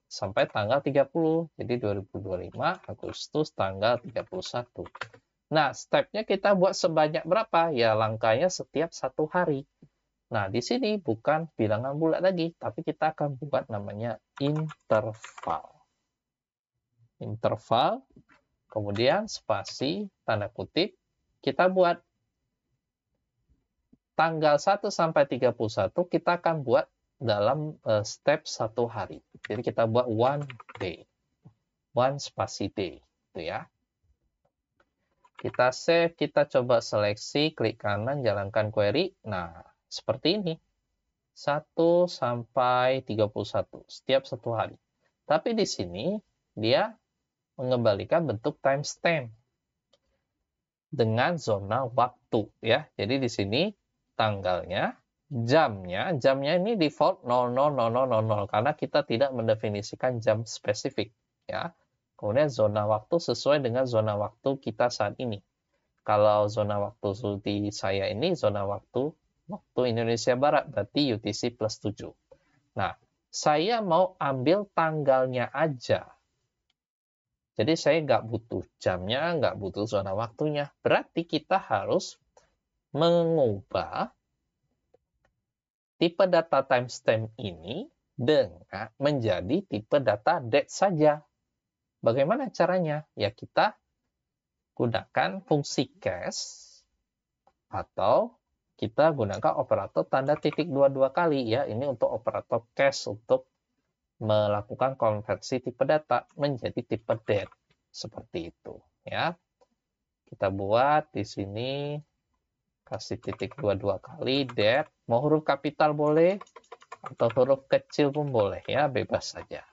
Speaker 1: sampai tanggal 30. Jadi 2025 Agustus tanggal 31. Nah, stepnya kita buat sebanyak berapa? Ya, langkahnya setiap 1 hari. Nah, di sini bukan bilangan bulat lagi, tapi kita akan buat namanya interval. Interval, kemudian spasi, tanda kutip, kita buat tanggal 1 sampai 31, kita akan buat dalam step 1 hari. Jadi kita buat one day, one spasi day, gitu ya. Kita save, kita coba seleksi, klik kanan, jalankan query. Nah, seperti ini. 1 sampai 31 setiap 1 hari. Tapi di sini dia mengembalikan bentuk timestamp dengan zona waktu ya. Jadi di sini tanggalnya, jamnya ini default 00:00 karena kita tidak mendefinisikan jam spesifik ya. Kemudian zona waktu sesuai dengan zona waktu kita saat ini. Kalau zona waktu di saya ini zona waktu Indonesia Barat, berarti UTC plus 7. Nah, saya mau ambil tanggalnya aja. Jadi saya nggak butuh jamnya, nggak butuh zona waktunya. Berarti kita harus mengubah tipe data timestamp ini dengan menjadi tipe data date saja. Bagaimana caranya? Ya kita gunakan fungsi case atau kita gunakan operator tanda titik 22 kali ya. Ini untuk operator case untuk melakukan konversi tipe data menjadi tipe date seperti itu ya. Kita buat di sini kasih titik 22 kali date. Mau huruf kapital boleh atau huruf kecil pun boleh ya, bebas saja.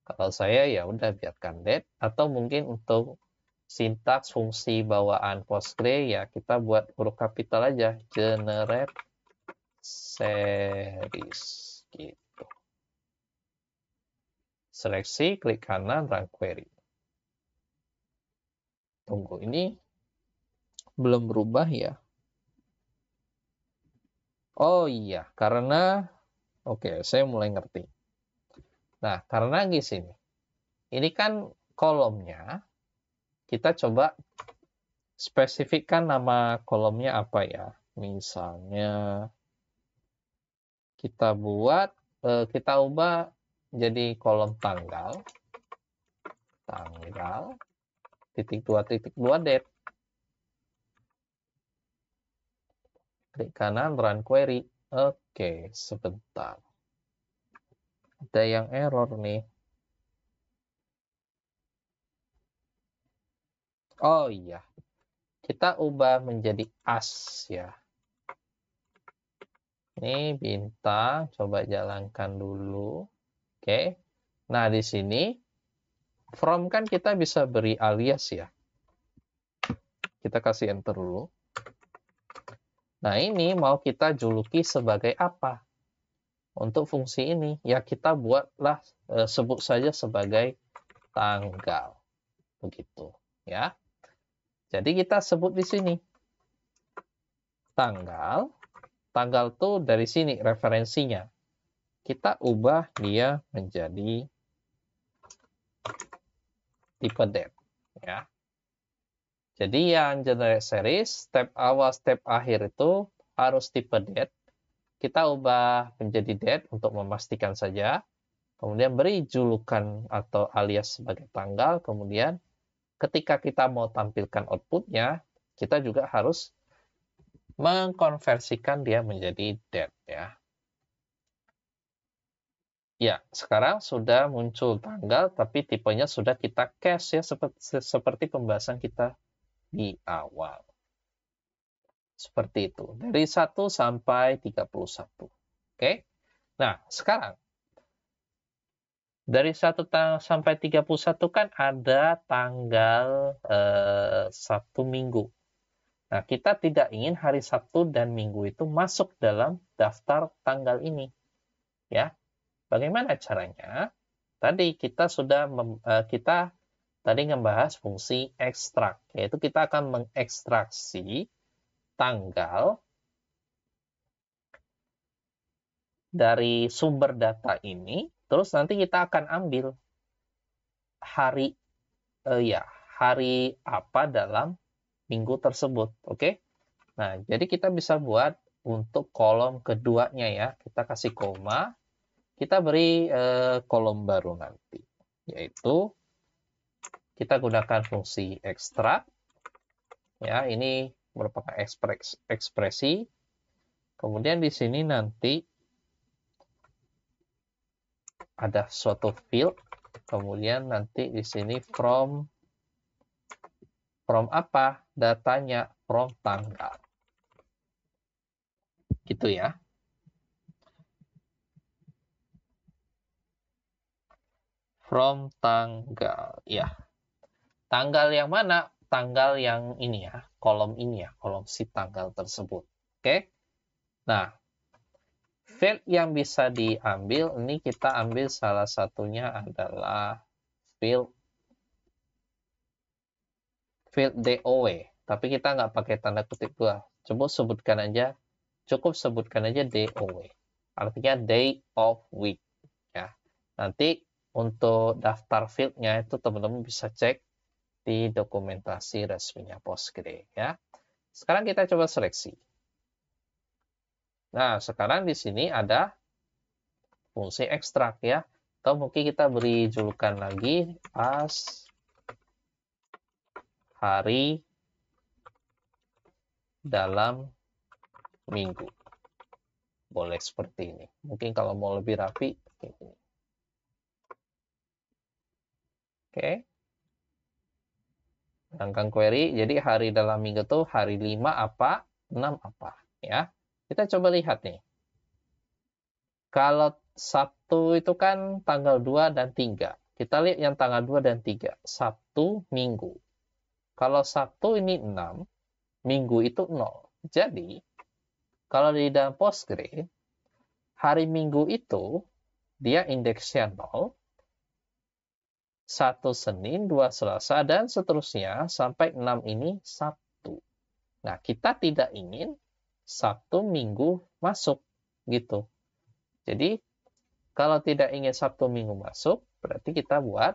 Speaker 1: Kalau saya ya udah biarkan date atau mungkin untuk sintaks fungsi bawaan Postgre ya kita buat huruf kapital aja, generate series gitu. Seleksi, klik kanan, run query. Tunggu, ini belum berubah ya. Oh iya, karena oke, saya mulai ngerti. Nah, karena di sini ini kan kolomnya kita coba spesifikkan nama kolomnya apa ya. Misalnya kita buat, kita ubah jadi kolom tanggal, titik 2 date. Klik kanan, run query. Oke, sebentar. Ada yang error nih. Oh iya, kita ubah menjadi as ya. Ini bintang, coba jalankan dulu. Oke. Nah, di sini from kan kita bisa beri alias ya. Kita kasih enter dulu. Nah, ini mau kita juluki sebagai apa? Untuk fungsi ini, ya kita buatlah, sebut saja sebagai tanggal. Begitu, ya. Jadi kita sebut di sini. Tanggal tuh dari sini referensinya. Kita ubah dia menjadi tipe date, ya. Jadi yang generate series, step awal, step akhir itu harus tipe date. Kita ubah menjadi date untuk memastikan saja. Kemudian beri julukan atau alias sebagai tanggal. Kemudian ketika kita mau tampilkan outputnya, kita juga harus mengkonversikan dia menjadi date ya. Ya, sekarang sudah muncul tanggal, tapi tipenya sudah kita cache ya, seperti pembahasan kita di awal. Seperti itu, dari 1 sampai 31. Oke? Nah, sekarang, dari 1 sampai 31 kan ada tanggal 1 Minggu. Nah, kita tidak ingin hari Sabtu dan Minggu itu masuk dalam daftar tanggal ini. Ya, bagaimana caranya? Tadi kita sudah kita tadi membahas fungsi ekstrak, yaitu kita akan mengekstraksi tanggal dari sumber data ini, terus nanti kita akan ambil hari hari apa dalam minggu tersebut, oke? Nah, jadi kita bisa buat untuk kolom keduanya ya, kita kasih koma, kita beri kolom baru nanti, yaitu kita gunakan fungsi ekstrak, ya ini merupakan ekspresi, kemudian di sini nanti ada suatu field, kemudian nanti di sini from apa datanya, from tanggal, gitu ya. From tanggal, ya. Tanggal yang mana? Tanggal yang ini ya, kolom ini ya, kolom si tanggal tersebut. Oke? Nah, field yang bisa diambil, ini kita ambil salah satunya adalah field DOW. Tapi kita nggak pakai tanda kutip dua. Cukup sebutkan aja DOW. Artinya day of week. Ya. Nanti untuk daftar field-nya itu teman-teman bisa cek di dokumentasi resminya Postgre ya. Sekarang kita coba seleksi. Nah, sekarang di sini ada fungsi ekstrak ya. Atau mungkin kita beri julukan lagi as hari dalam minggu. Boleh seperti ini. Mungkin kalau mau lebih rapi kayak gini. Oke. Gunakan query, jadi hari dalam minggu itu hari 5 apa, 6 apa, ya. Kita coba lihat nih. Kalau Sabtu itu kan tanggal 2 dan 3. Kita lihat yang tanggal 2 dan 3. Sabtu, Minggu. Kalau Sabtu ini 6, Minggu itu 0. Jadi, kalau di dalam Postgre, hari Minggu itu dia indeksnya 0, 1 Senin, 2 Selasa, dan seterusnya sampai 6 ini Sabtu. Nah, kita tidak ingin Sabtu Minggu masuk gitu. Jadi, kalau tidak ingin Sabtu Minggu masuk, berarti kita buat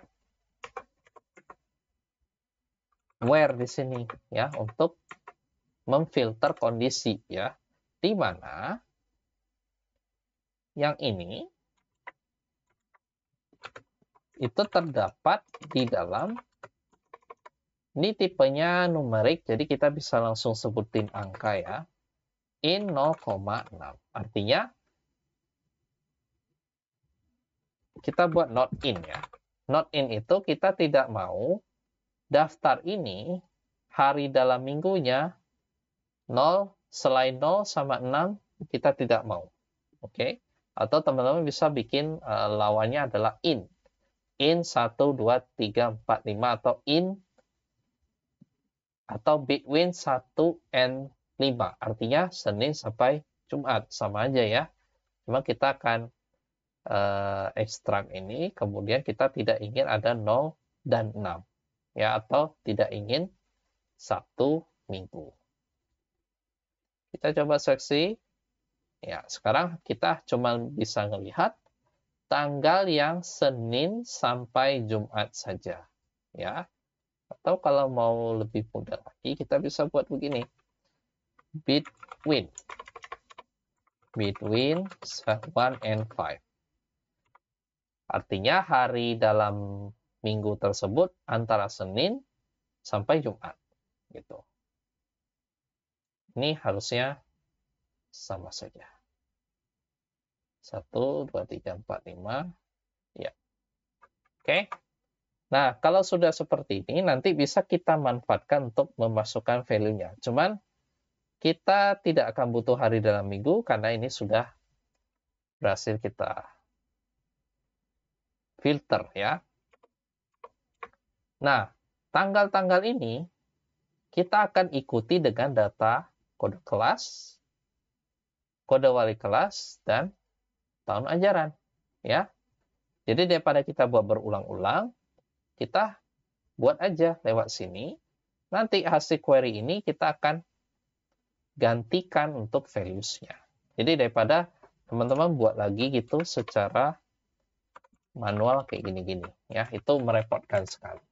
Speaker 1: where di sini ya untuk memfilter kondisi ya. Di mana yang ini itu terdapat di dalam, ini tipenya numerik, jadi kita bisa langsung sebutin angka ya, in 0,6. Artinya, kita buat not in ya. Not in itu kita tidak mau daftar ini hari dalam minggunya 0, selain 0 sama 6, kita tidak mau. Oke? Atau teman-teman bisa bikin lawannya adalah in. In 1, 2, 3, 4, 5, atau in atau between 1 and 5. Artinya Senin sampai Jumat. Sama aja ya. Cuma kita akan ekstrak ini, kemudian kita tidak ingin ada 0 dan 6. Ya, atau tidak ingin Sabtu Minggu. Kita coba seleksi. Ya, sekarang kita cuma bisa melihat tanggal yang Senin sampai Jumat saja. Ya. Atau kalau mau lebih mudah lagi, kita bisa buat begini. Between 1 and 5. Artinya hari dalam minggu tersebut antara Senin sampai Jumat. Gitu. Ini harusnya sama saja. 1, 2, 3, 4, 5. Ya. Oke. Nah, kalau sudah seperti ini, nanti bisa kita manfaatkan untuk memasukkan value-nya. Cuman, kita tidak akan butuh hari dalam minggu, karena ini sudah berhasil kita filter ya. Nah, tanggal-tanggal ini kita akan ikuti dengan data kode kelas, kode wali kelas, dan tahun ajaran ya. Jadi daripada kita buat berulang-ulang, kita buat aja lewat sini. Nanti hasil query ini kita akan gantikan untuk values-nya. Jadi daripada teman-teman buat lagi gitu secara manual kayak gini-gini ya, itu merepotkan sekali.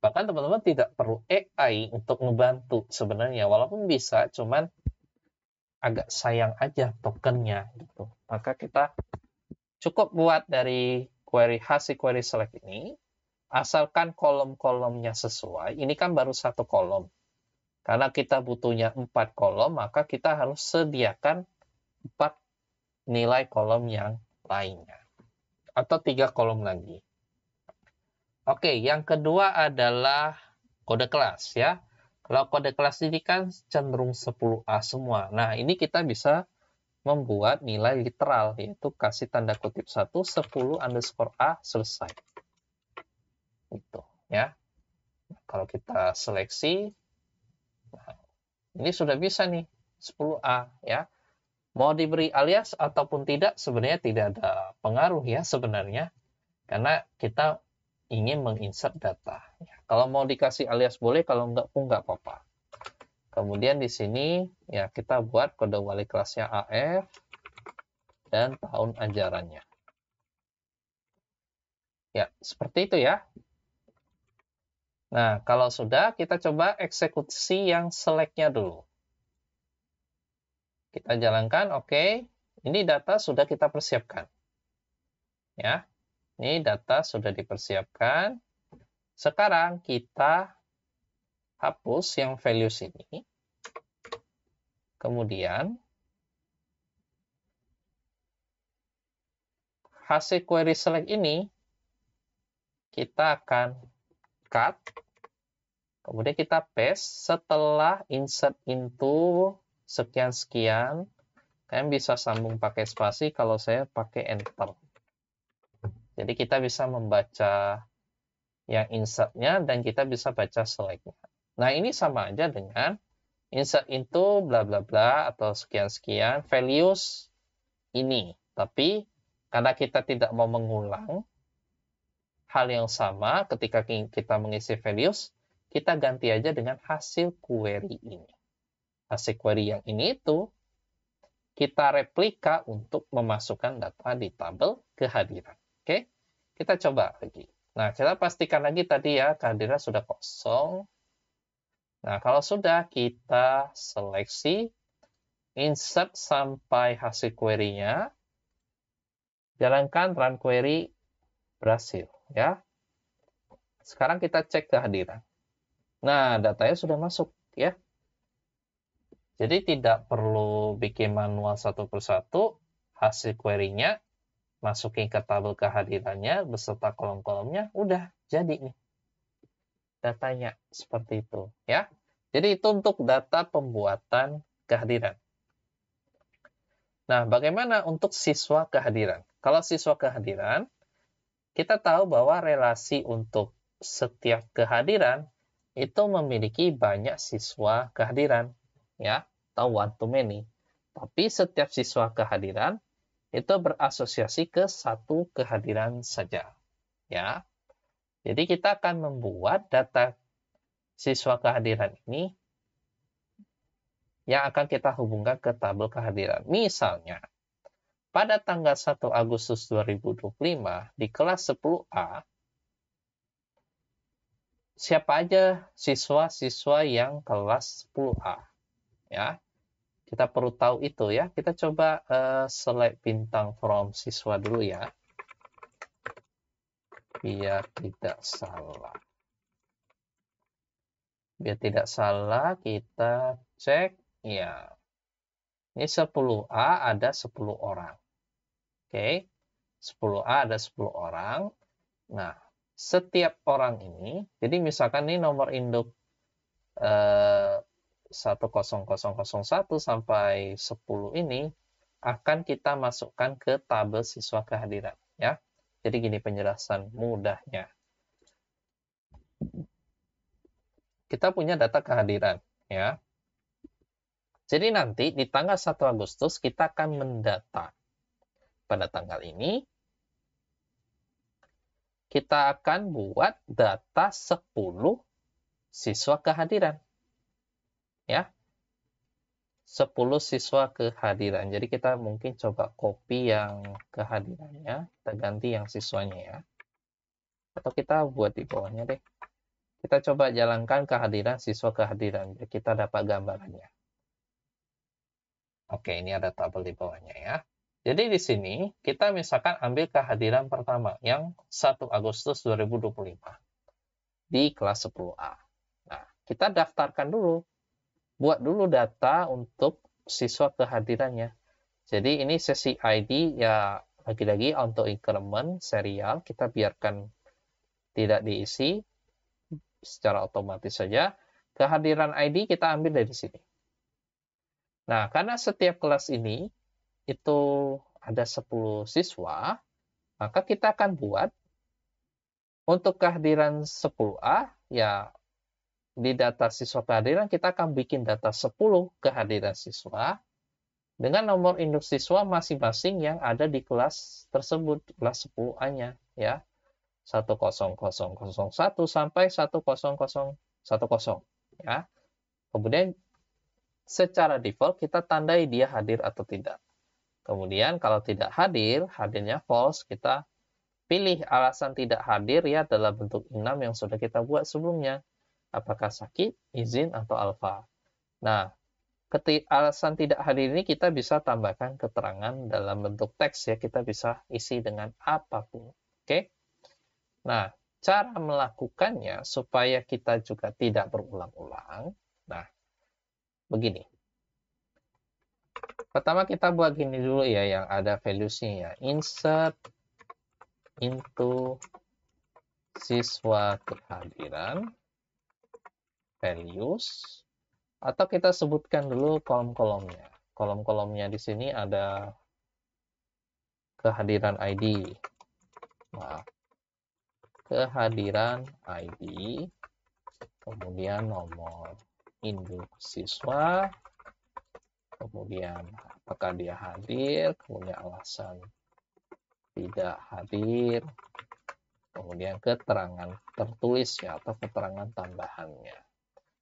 Speaker 1: Bahkan teman-teman tidak perlu AI untuk membantu sebenarnya, walaupun bisa, cuman agak sayang aja tokennya gitu. Maka kita cukup buat dari hasil query select ini, asalkan kolom-kolomnya sesuai. Ini kan baru satu kolom. Karena kita butuhnya 4 kolom, maka kita harus sediakan 4 nilai kolom yang lainnya. Atau 3 kolom lagi. Oke, yang kedua adalah kode kelas ya. Kalau kode kelas ini kan cenderung 10A semua. Nah, ini kita bisa membuat nilai literal, yaitu kasih tanda kutip 1, 10_A, selesai. Itu ya. Nah, kalau kita seleksi, nah, ini sudah bisa nih, 10A ya. Mau diberi alias ataupun tidak, sebenarnya tidak ada pengaruh ya sebenarnya. Karena kita ingin menginsert data. Kalau mau dikasih alias boleh, kalau enggak pun enggak apa-apa. Kemudian di sini ya kita buat kode wali kelasnya AF dan tahun ajarannya. Ya, seperti itu ya. Nah, kalau sudah, kita coba eksekusi yang select-nya dulu. Kita jalankan, oke. Ini data sudah kita persiapkan. Ya, ini data sudah dipersiapkan. Sekarang kita hapus yang values ini. Kemudian, hasil query select ini, kita akan cut. Kemudian kita paste setelah insert into sekian-sekian. Kalian bisa sambung pakai spasi, kalau saya pakai enter. Jadi kita bisa membaca yang insert-nya dan kita bisa baca select-nya. Nah, ini sama aja dengan insert into bla bla bla atau sekian-sekian values ini. Tapi karena kita tidak mau mengulang hal yang sama ketika kita mengisi values, kita ganti aja dengan hasil query ini. Hasil query yang ini itu kita replika untuk memasukkan data di tabel kehadiran. Oke, kita coba lagi. Nah, kita pastikan lagi tadi ya, kehadiran sudah kosong. Nah, kalau sudah, kita seleksi, insert sampai hasil query-nya, jalankan run query, berhasil. Ya. Sekarang kita cek kehadiran. Nah, datanya sudah masuk. Ya. Jadi tidak perlu bikin manual satu persatu, hasil query-nya, masukin ke tabel kehadirannya, beserta kolom-kolomnya, udah jadi nih. Datanya seperti itu ya. Jadi itu untuk data pembuatan kehadiran. Nah, bagaimana untuk siswa kehadiran? Kalau siswa kehadiran, kita tahu bahwa relasi untuk setiap kehadiran itu memiliki banyak siswa kehadiran ya, atau one to many. Tapi setiap siswa kehadiran itu berasosiasi ke satu kehadiran saja ya. Jadi kita akan membuat data siswa kehadiran ini yang akan kita hubungkan ke tabel kehadiran. Misalnya, pada tanggal 1 Agustus 2025 di kelas 10A, siapa aja siswa-siswa yang kelas 10A? Ya, kita perlu tahu itu ya. Kita coba select bintang from siswa dulu ya. Biar tidak salah. Biar tidak salah, kita cek. Ya, ini 10A ada 10 orang. Oke, 10A ada 10 orang. Nah, setiap orang ini, jadi misalkan ini nomor induk 10001 sampai 10 ini akan kita masukkan ke tabel siswa kehadiran, ya. Jadi gini penjelasan mudahnya. Kita punya data kehadiran, ya. Jadi nanti di tanggal 1 Agustus kita akan mendata. Pada tanggal ini kita akan buat data 10 siswa kehadiran. Ya. 10 siswa kehadiran. Jadi kita mungkin coba copy yang kehadirannya, kita ganti yang siswanya ya. Atau kita buat di bawahnya deh. Kita coba jalankan kehadiran siswa kehadiran, biar kita dapat gambarannya. Oke, ini ada tabel di bawahnya ya. Jadi di sini kita misalkan ambil kehadiran pertama yang 1 Agustus 2025 di kelas 10A. Nah, kita daftarkan dulu. Buat dulu data untuk siswa kehadirannya. Jadi ini sesi ID ya lagi-lagi auto increment serial kita biarkan tidak diisi secara otomatis saja. Kehadiran ID kita ambil dari sini. Nah, karena setiap kelas ini itu ada 10 siswa, maka kita akan buat untuk kehadiran 10A, ya di data siswa kehadiran kita akan bikin data 10 kehadiran siswa dengan nomor induk siswa masing-masing yang ada di kelas tersebut, kelas 10A-nya, ya. 10001 sampai 10010, ya. Kemudian secara default kita tandai dia hadir atau tidak. Kemudian kalau tidak hadir, hadirnya false, kita pilih alasan tidak hadir ya dalam bentuk 6 yang sudah kita buat sebelumnya. Apakah sakit, izin, atau alfa. Nah, alasan tidak hadir ini kita bisa tambahkan keterangan dalam bentuk teks ya, kita bisa isi dengan apapun. Oke? Nah, cara melakukannya supaya kita juga tidak berulang-ulang. Nah, begini. Pertama kita buat gini dulu ya, yang ada values-nya ya. Insert into siswa kehadiran values, atau kita sebutkan dulu kolom-kolomnya. Kolom-kolomnya di sini ada kehadiran ID. Nah, kehadiran ID, kemudian nomor induk siswa, kemudian apakah dia hadir, kemudian alasan tidak hadir, kemudian keterangan tertulis ya atau keterangan tambahannya.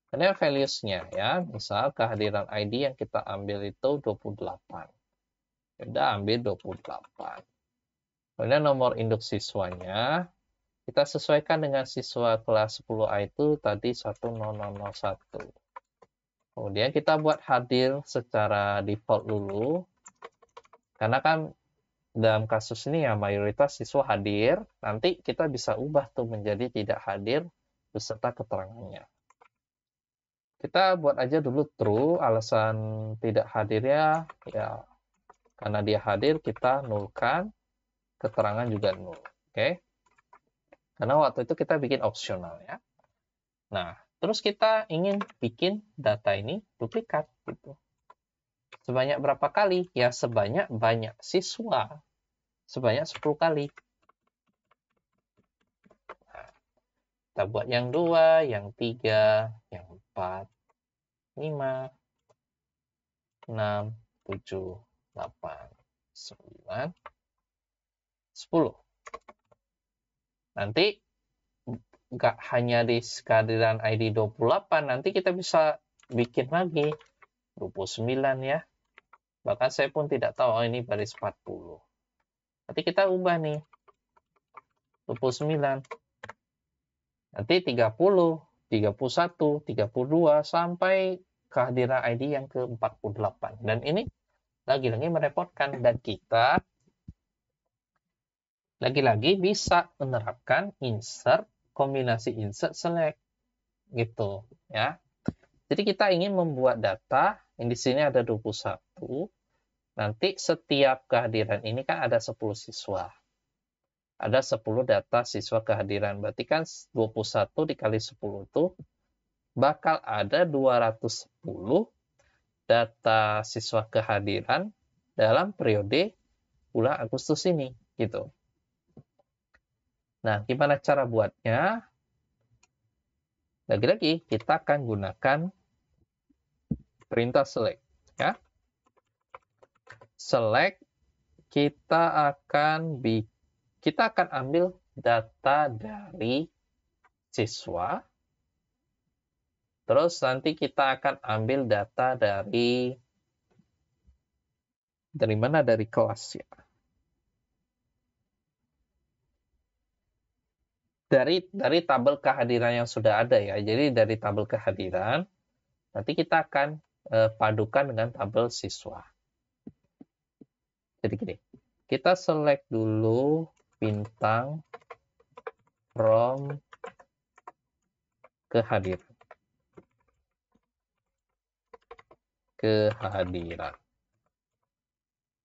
Speaker 1: Kemudian values-nya ya, misal kehadiran ID yang kita ambil itu 28. Sudah ambil 28. Kemudian nomor induk siswanya kita sesuaikan dengan siswa kelas 10A itu tadi 10001. Kemudian kita buat hadir secara default dulu. Karena kan dalam kasus ini ya mayoritas siswa hadir, nanti kita bisa ubah tuh menjadi tidak hadir beserta keterangannya. Kita buat aja dulu true, alasan tidak hadirnya ya karena dia hadir kita nulkan, keterangan juga nul. Oke. Karena waktu itu kita bikin opsional ya. Nah, terus kita ingin bikin data ini duplikat gitu. Sebanyak berapa kali? Ya sebanyak banyak siswa. Sebanyak 10 kali. Nah, kita buat yang 2, yang 3, yang 4, 5, 6, 7, 8, 9, 10. Nanti nggak hanya di kehadiran ID 28, nanti kita bisa bikin lagi 29 ya. Bahkan saya pun tidak tahu, oh ini baris 40. Nanti kita ubah nih, 29. Nanti 30, 31, 32, sampai kehadiran ID yang ke-48. Dan ini lagi-lagi merepotkan, dan kita lagi-lagi bisa menerapkan insert, kombinasi insert select gitu ya. Jadi kita ingin membuat data yang di sini ada 21, Nanti setiap kehadiran ini kan ada 10 siswa. Ada 10 data siswa kehadiran. Berarti kan 21 dikali 10 itu bakal ada 210 data siswa kehadiran dalam periode bulan Agustus ini. Gitu. Nah, gimana cara buatnya? Lagi-lagi kita akan gunakan perintah select. Ya. Select, kita akan ambil data dari siswa. Terus nanti kita akan ambil data dari mana? Dari kelas ya. Dari tabel kehadiran yang sudah ada ya. Jadi dari tabel kehadiran nanti kita akan padukan dengan tabel siswa. Jadi gini, kita select dulu bintang from kehadiran.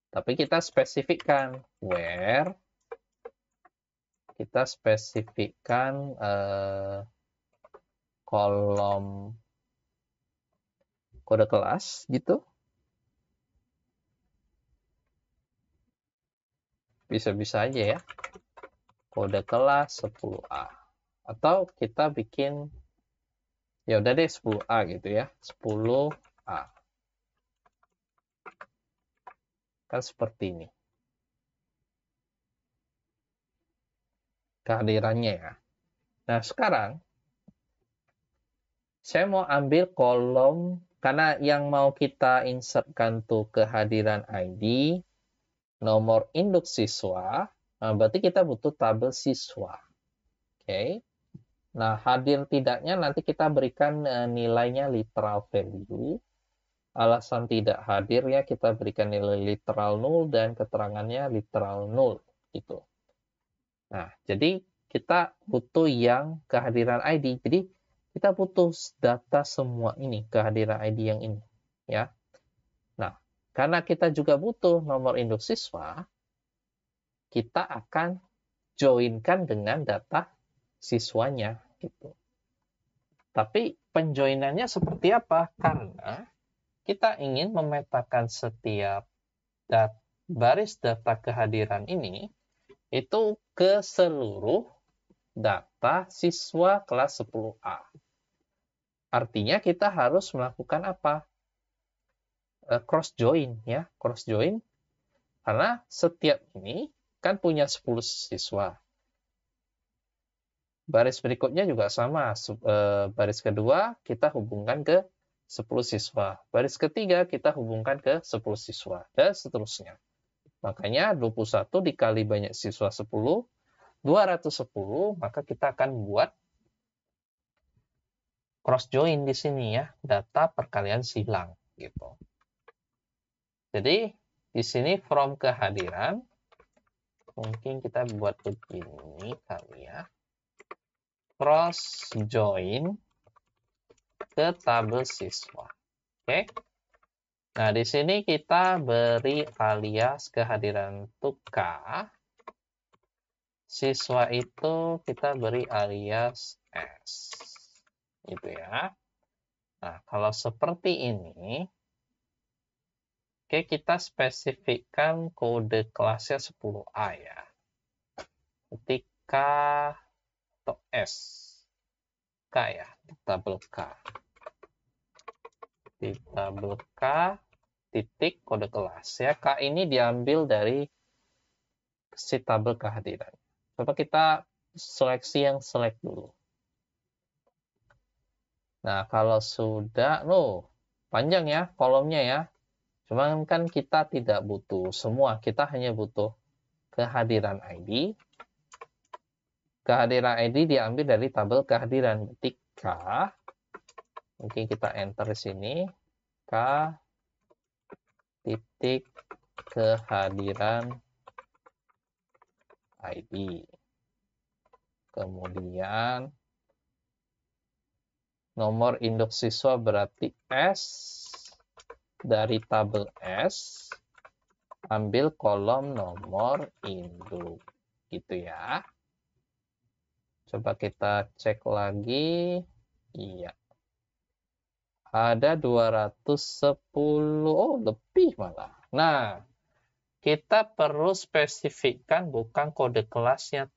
Speaker 1: Tapi kita spesifikkan where, kita spesifikkan kolom kode kelas gitu. Bisa-bisa aja ya. Kode kelas 10A. Atau kita bikin, ya udah deh 10A gitu ya. 10A. Kan seperti ini. Kehadirannya ya. Nah sekarang, saya mau ambil kolom, karena yang mau kita insertkan tuh kehadiran ID, nomor induk siswa, nah berarti kita butuh tabel siswa. Oke. Nah, hadir tidaknya nanti kita berikan nilainya literal value. Alasan tidak hadir ya kita berikan nilai literal 0 dan keterangannya literal 0 gitu. Nah, jadi kita butuh yang kehadiran ID. Jadi kita butuh data semua ini, kehadiran ID yang ini ya. Nah, karena kita juga butuh nomor induk siswa, kita akan joinkan dengan data siswanya gitu. Tapi penjoinannya seperti apa? Karena kita ingin memetakan setiap baris data kehadiran ini itu ke seluruh data siswa kelas 10A. Artinya kita harus melakukan apa? Cross join ya, cross join. Karena setiap ini kan punya 10 siswa. Baris berikutnya juga sama. Baris kedua kita hubungkan ke 10 siswa. Baris ketiga kita hubungkan ke 10 siswa. Dan seterusnya. Makanya 21 dikali banyak siswa 10, 210, maka kita akan buat cross join di sini ya. Data perkalian silang. Gitu. Jadi di sini from kehadiran, mungkin kita buat begini kali ya. Cross join ke tabel siswa. Oke. Nah, di sini kita beri alias kehadiran untuk K. Siswa itu kita beri alias S. Gitu ya. Nah, kalau seperti ini, oke, kita spesifikkan kode kelasnya 10A ya. Ketik K atau S. K ya, di tabel K. Di tabel K, titik kode kelas ya. K ini diambil dari si tabel kehadiran. Coba kita seleksi yang select dulu. Nah, kalau sudah, panjang ya kolomnya ya. Cuman kan kita tidak butuh semua, kita hanya butuh kehadiran ID. Kehadiran ID diambil dari tabel kehadiran. Ketik K. Mungkin kita enter di sini. K titik kehadiran ID. Kemudian nomor induk siswa berarti S dari tabel S. ambil kolom nomor induk. Gitu ya. Coba kita cek lagi. Iya. Ada 210. Oh, lebih malah. Nah, kita perlu spesifikkan bukan kode kelasnya,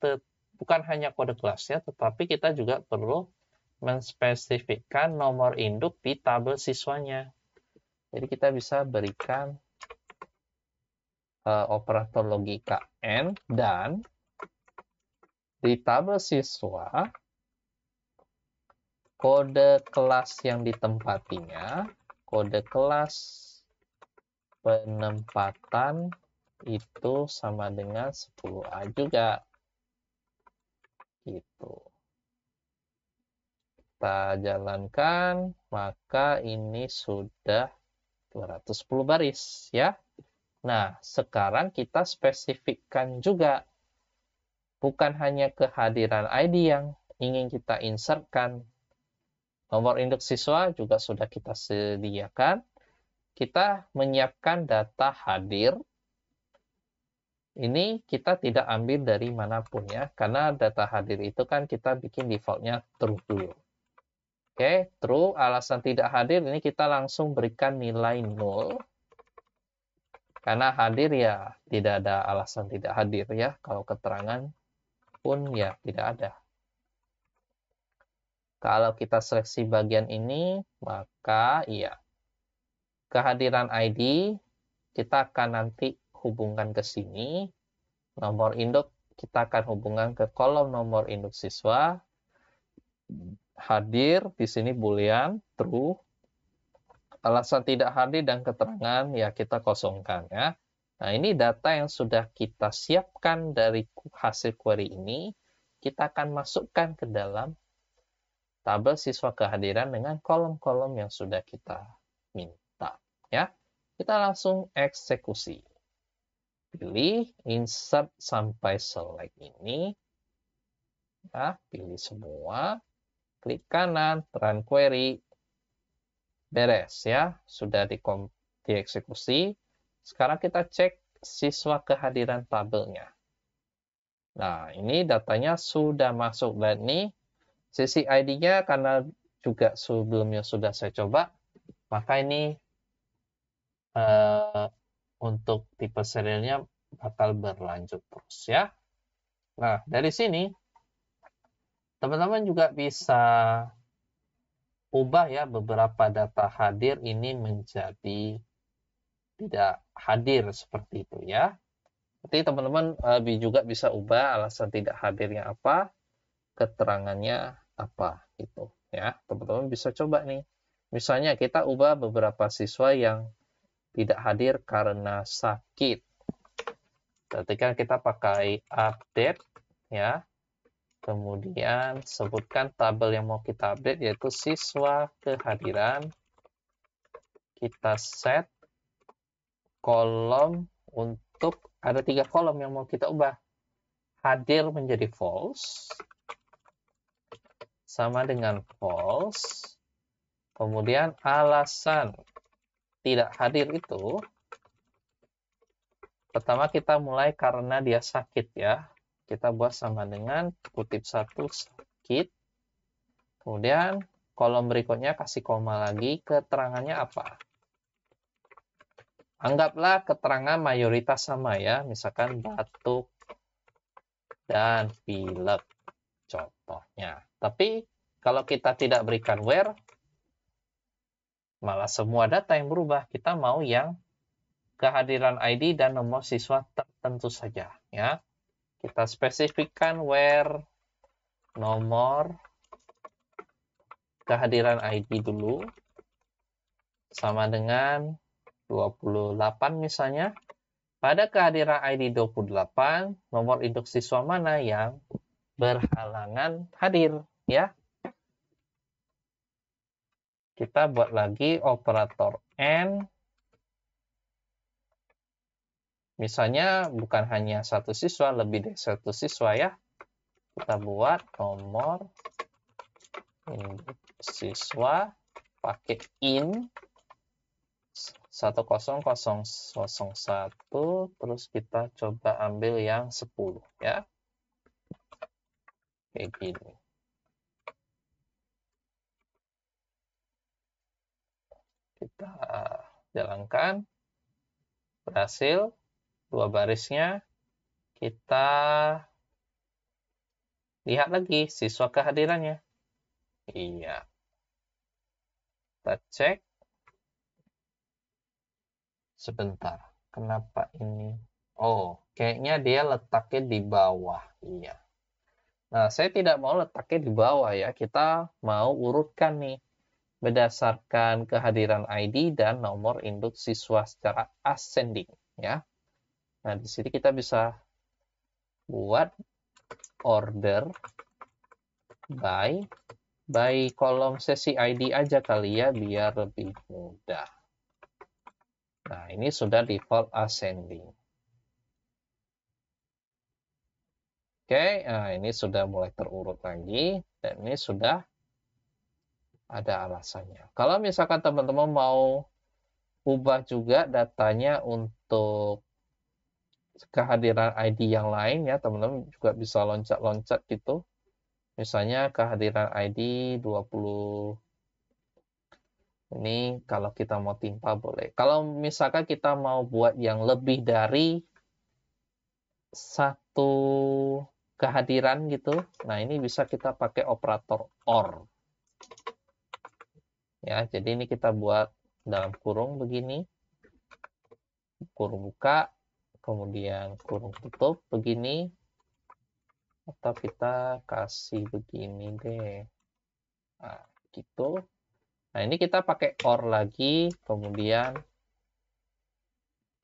Speaker 1: bukan hanya kode kelasnya, tetapi kita juga perlu menspesifikkan nomor induk di tabel siswanya. Jadi kita bisa berikan operator logika AND dan di tabel siswa kode kelas yang ditempatinya, kode kelas penempatan itu sama dengan 10A juga. Gitu. Kita jalankan, maka ini sudah 210 baris ya. Nah, sekarang kita spesifikkan juga bukan hanya kehadiran ID yang ingin kita insertkan. Nomor induk siswa juga sudah kita sediakan. Kita menyiapkan data hadir. Ini kita tidak ambil dari manapun ya, karena data hadir itu kan kita bikin defaultnya true dulu. Oke, true, alasan tidak hadir ini kita langsung berikan nilai 0. Karena hadir ya tidak ada alasan tidak hadir ya. Kalau keterangan pun ya tidak ada. Kalau kita seleksi bagian ini, maka iya. Kehadiran ID kita akan nanti hubungkan ke sini. Nomor induk kita akan hubungkan ke kolom nomor induk siswa. Hadir di sini boolean true. Alasan tidak hadir dan keterangan ya kita kosongkan ya. Nah, ini data yang sudah kita siapkan dari hasil query ini, kita akan masukkan ke dalam tabel siswa kehadiran dengan kolom-kolom yang sudah kita minta ya. Kita langsung eksekusi. Pilih insert sampai select ini. Ya, pilih semua. Klik kanan, run query. Beres ya, sudah dieksekusi. Sekarang kita cek siswa kehadiran tabelnya. Nah, ini datanya sudah masuk. Dan ini sisi ID-nya karena juga sebelumnya sudah saya coba, maka ini untuk tipe serialnya bakal berlanjut terus ya. Nah, dari sini teman-teman juga bisa ubah ya beberapa data hadir ini menjadi tidak hadir seperti itu ya. Jadi teman-teman juga bisa ubah alasan tidak hadirnya apa, keterangannya apa gitu ya. Teman-teman bisa coba nih. Misalnya kita ubah beberapa siswa yang tidak hadir karena sakit. Ketika kita pakai update ya. Kemudian sebutkan tabel yang mau kita update yaitu siswa kehadiran. Kita set kolom untuk ada 3 kolom yang mau kita ubah. Hadir menjadi false. Sama dengan false. Kemudian alasan tidak hadir itu. Pertama kita mulai karena dia sakit ya. Kita buat sama dengan kutip 1 sakit. Kemudian kolom berikutnya kasih koma lagi, keterangannya apa? Anggaplah keterangan mayoritas sama ya, misalkan batuk dan pilek contohnya. Tapi kalau kita tidak berikan where, malah semua data yang berubah. Kita mau yang kehadiran ID dan nomor siswa tertentu saja ya. Kita spesifikkan where nomor kehadiran ID dulu sama dengan 28 misalnya. Pada kehadiran ID 28, nomor induk siswa mana yang berhalangan hadir ya. Kita buat lagi operator AND. Misalnya bukan hanya satu siswa, lebih dari satu siswa ya. Kita buat nomor induk siswa pakai in 10001, terus kita coba ambil yang 10 ya. Kayak gini. Kita jalankan. Berhasil. 2 barisnya. Kita lihat lagi siswa kehadirannya. Iya. Kita cek. Sebentar. Kenapa ini? Oh, kayaknya dia letaknya di bawah. Iya. Nah, saya tidak mau letaknya di bawah ya. Kita mau urutkan nih. Berdasarkan kehadiran ID dan nomor induk siswa secara ascending. Ya. Nah, di sini kita bisa buat order by kolom sesi ID aja kali ya, biar lebih mudah. Nah, ini sudah default ascending. Oke, nah ini sudah mulai terurut lagi, dan ini sudah ada alasannya. Kalau misalkan teman-teman mau ubah juga datanya untuk kehadiran ID yang lain ya, teman-teman juga bisa loncat-loncat gitu. Misalnya kehadiran ID 20. Ini kalau kita mau timpa boleh. Kalau misalkan kita mau buat yang lebih dari satu kehadiran gitu, nah ini bisa kita pakai operator OR. Ya, jadi ini kita buat dalam kurung begini. Kurung buka, kemudian kurung tutup begini. Atau kita kasih begini deh. Nah, gitu. Nah, ini kita pakai OR lagi, kemudian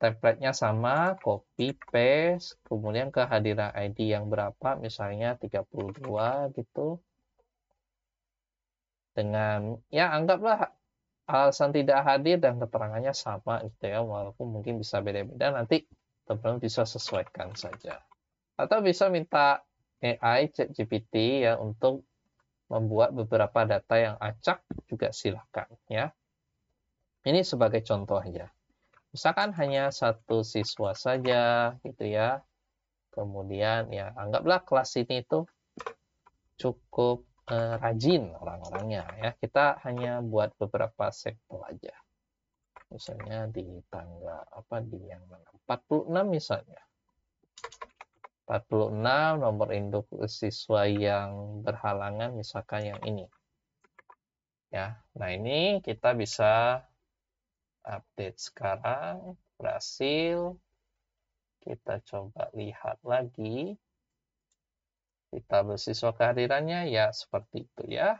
Speaker 1: template-nya sama, copy, paste, kemudian kehadiran ID yang berapa, misalnya 32 gitu. Dengan, ya anggaplah alasan tidak hadir dan keterangannya sama gitu ya, walaupun mungkin bisa beda-beda, nanti teman-teman bisa sesuaikan saja. Atau bisa minta AI, ChatGPT ya, untuk membuat beberapa data yang acak juga silakan ya. Ini sebagai contoh aja. Misalkan hanya satu siswa saja gitu ya. Kemudian ya anggaplah kelas ini tuh cukup rajin orang-orangnya ya. Kita hanya buat beberapa sampel aja. Misalnya di tanggal apa di yang mana? 46 misalnya. 46 nomor induk siswa yang berhalangan misalkan yang ini. Ya. Nah, ini kita bisa update sekarang, berhasil. Kita coba lihat lagi. Kita bersiswa kehadirannya ya seperti itu ya.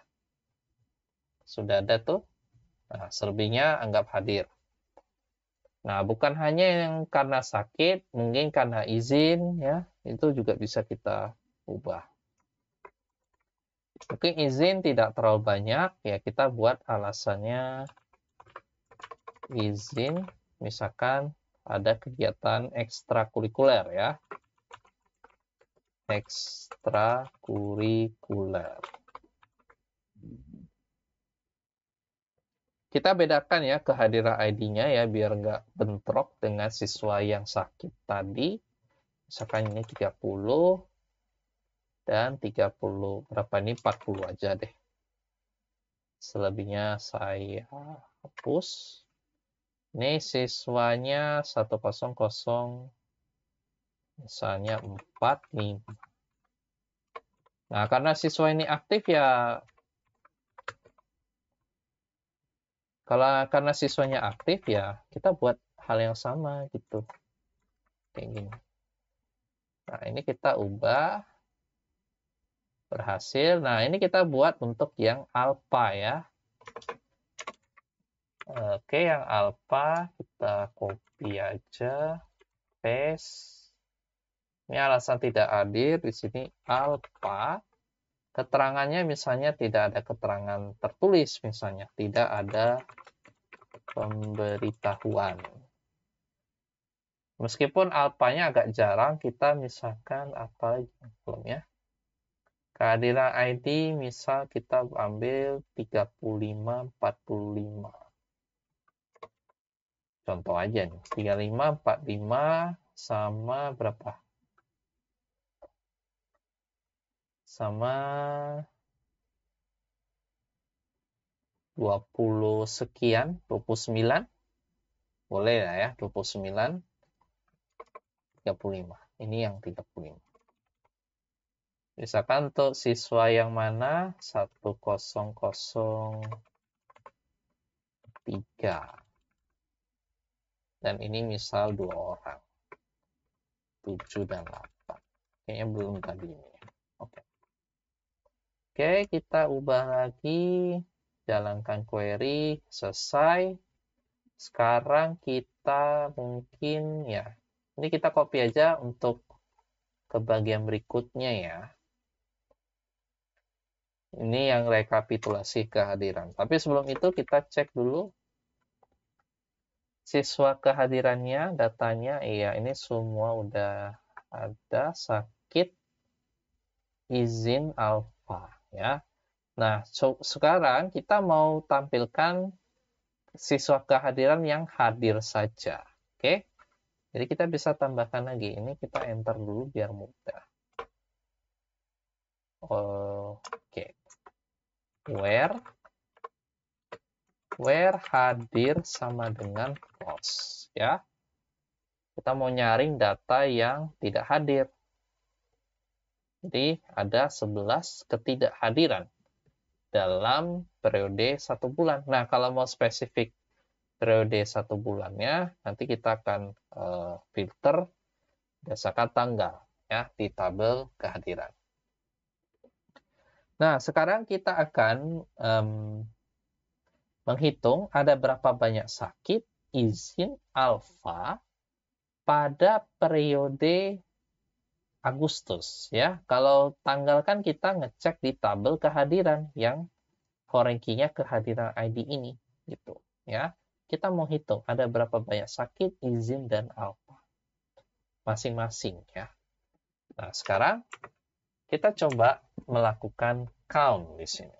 Speaker 1: Sudah ada tuh. Nah, selebihnya anggap hadir. Nah, bukan hanya yang karena sakit, mungkin karena izin ya, itu juga bisa kita ubah. Mungkin izin tidak terlalu banyak, ya kita buat alasannya izin, misalkan ada kegiatan ekstrakurikuler ya. Ekstrakurikuler. Kita bedakan ya kehadiran ID-nya ya, biar nggak bentrok dengan siswa yang sakit tadi. Misalkan ini 30 dan 30 berapa ini 40 aja deh. Selebihnya saya hapus. Ini siswanya 100 misalnya 45. Nah, karena siswa ini aktif ya, karena siswanya aktif ya kita buat hal yang sama gitu. Kayak gini. Nah, ini kita ubah. Berhasil. Nah, ini kita buat untuk yang alpha ya. Oke, yang alpha kita copy aja. Paste. Ini alasan tidak hadir. Di sini alpha. Keterangannya misalnya tidak ada keterangan tertulis misalnya. Tidak ada pemberitahuan. Meskipun alpanya agak jarang, kita misalkan apa lagi belum ya. Kehadiran ID misal kita ambil 3545. Contoh aja nih, 35, 45 sama berapa? Sama 20 sekian, 29. Boleh lah ya, 29, 35. Ini yang 35. Misalkan untuk siswa yang mana 1003. Dan ini misal 2 orang. 7 dan 8. Kayaknya belum tadi ini. Oke. Oke, kita ubah lagi. Jalankan query. Selesai. Sekarang kita mungkin ya. Ini kita copy aja untuk ke bagian berikutnya ya. Ini yang rekapitulasi kehadiran. Tapi sebelum itu kita cek dulu siswa kehadirannya, datanya. Iya, ini semua udah ada. Sakit, izin alfa ya. Nah, sekarang kita mau tampilkan siswa kehadiran yang hadir saja. Oke. Jadi kita bisa tambahkan lagi. Ini kita enter dulu biar mudah. Oke. Where hadir sama dengan false ya. Kita mau nyaring data yang tidak hadir. Jadi ada 11 ketidakhadiran dalam periode 1 bulan. Nah, kalau mau spesifik periode 1 bulannya, nanti kita akan filter berdasarkan tanggal ya di tabel kehadiran. Nah, sekarang kita akan menghitung ada berapa banyak sakit izin alfa pada periode Agustus ya. Kalau tanggal kan kita ngecek di tabel kehadiran yang foreign-nya kehadiran ID ini gitu ya. Kita mau hitung ada berapa banyak sakit, izin dan alfa masing-masing ya. Nah, sekarang kita coba melakukan count di sini.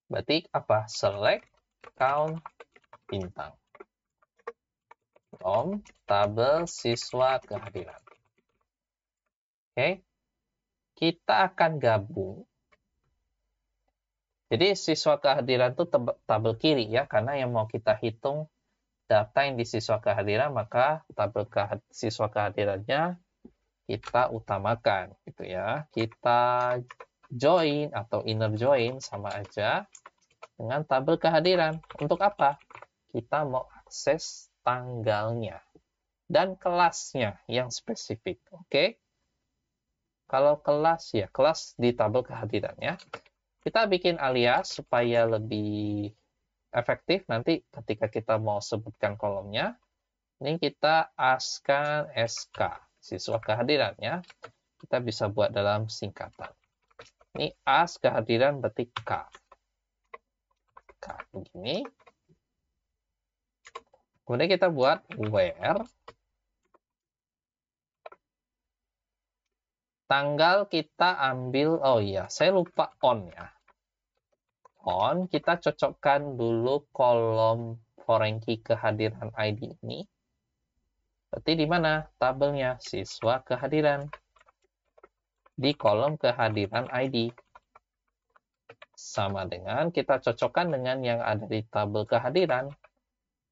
Speaker 1: Berarti apa? Select count bintang from tabel siswa kehadiran. Oke. Kita akan gabung. Jadi siswa kehadiran itu tabel kiri ya, karena yang mau kita hitung data yang di siswa kehadiran, maka tabel siswa kehadirannya kita utamakan gitu ya. Kita join atau inner join sama aja dengan tabel kehadiran. Untuk apa? Kita mau akses tanggalnya dan kelasnya yang spesifik. Oke. Kalau kelas ya, kelas di tabel kehadiran ya. Kita bikin alias supaya lebih efektif nanti ketika kita mau sebutkan kolomnya. Ini kita askan SK, siswa kehadirannya. Kita bisa buat dalam singkatan. Ini as kehadiran berarti K. K begini. Kemudian kita buat where. Tanggal kita ambil, oh iya, saya lupa on ya. On, kita cocokkan dulu kolom foreign key kehadiran ID ini. Berarti di mana tabelnya? Siswa kehadiran. Di kolom kehadiran ID. Sama dengan kita cocokkan dengan yang ada di tabel kehadiran.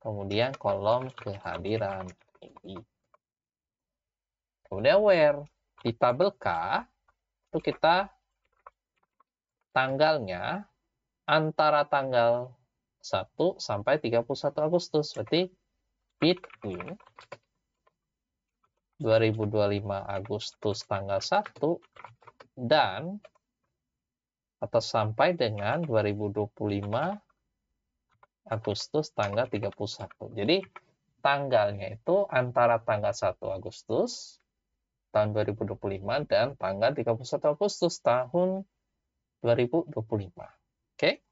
Speaker 1: Kemudian kolom kehadiran ID. Kemudian where. Di tabel K, itu kita tanggalnya antara tanggal 1 sampai 31 Agustus. Berarti between 2025 Agustus tanggal 1 dan atau sampai dengan 2025 Agustus tanggal 31. Jadi tanggalnya itu antara tanggal 1 Agustus tahun 2025 dan tanggal 31 Agustus tahun 2025. Oke.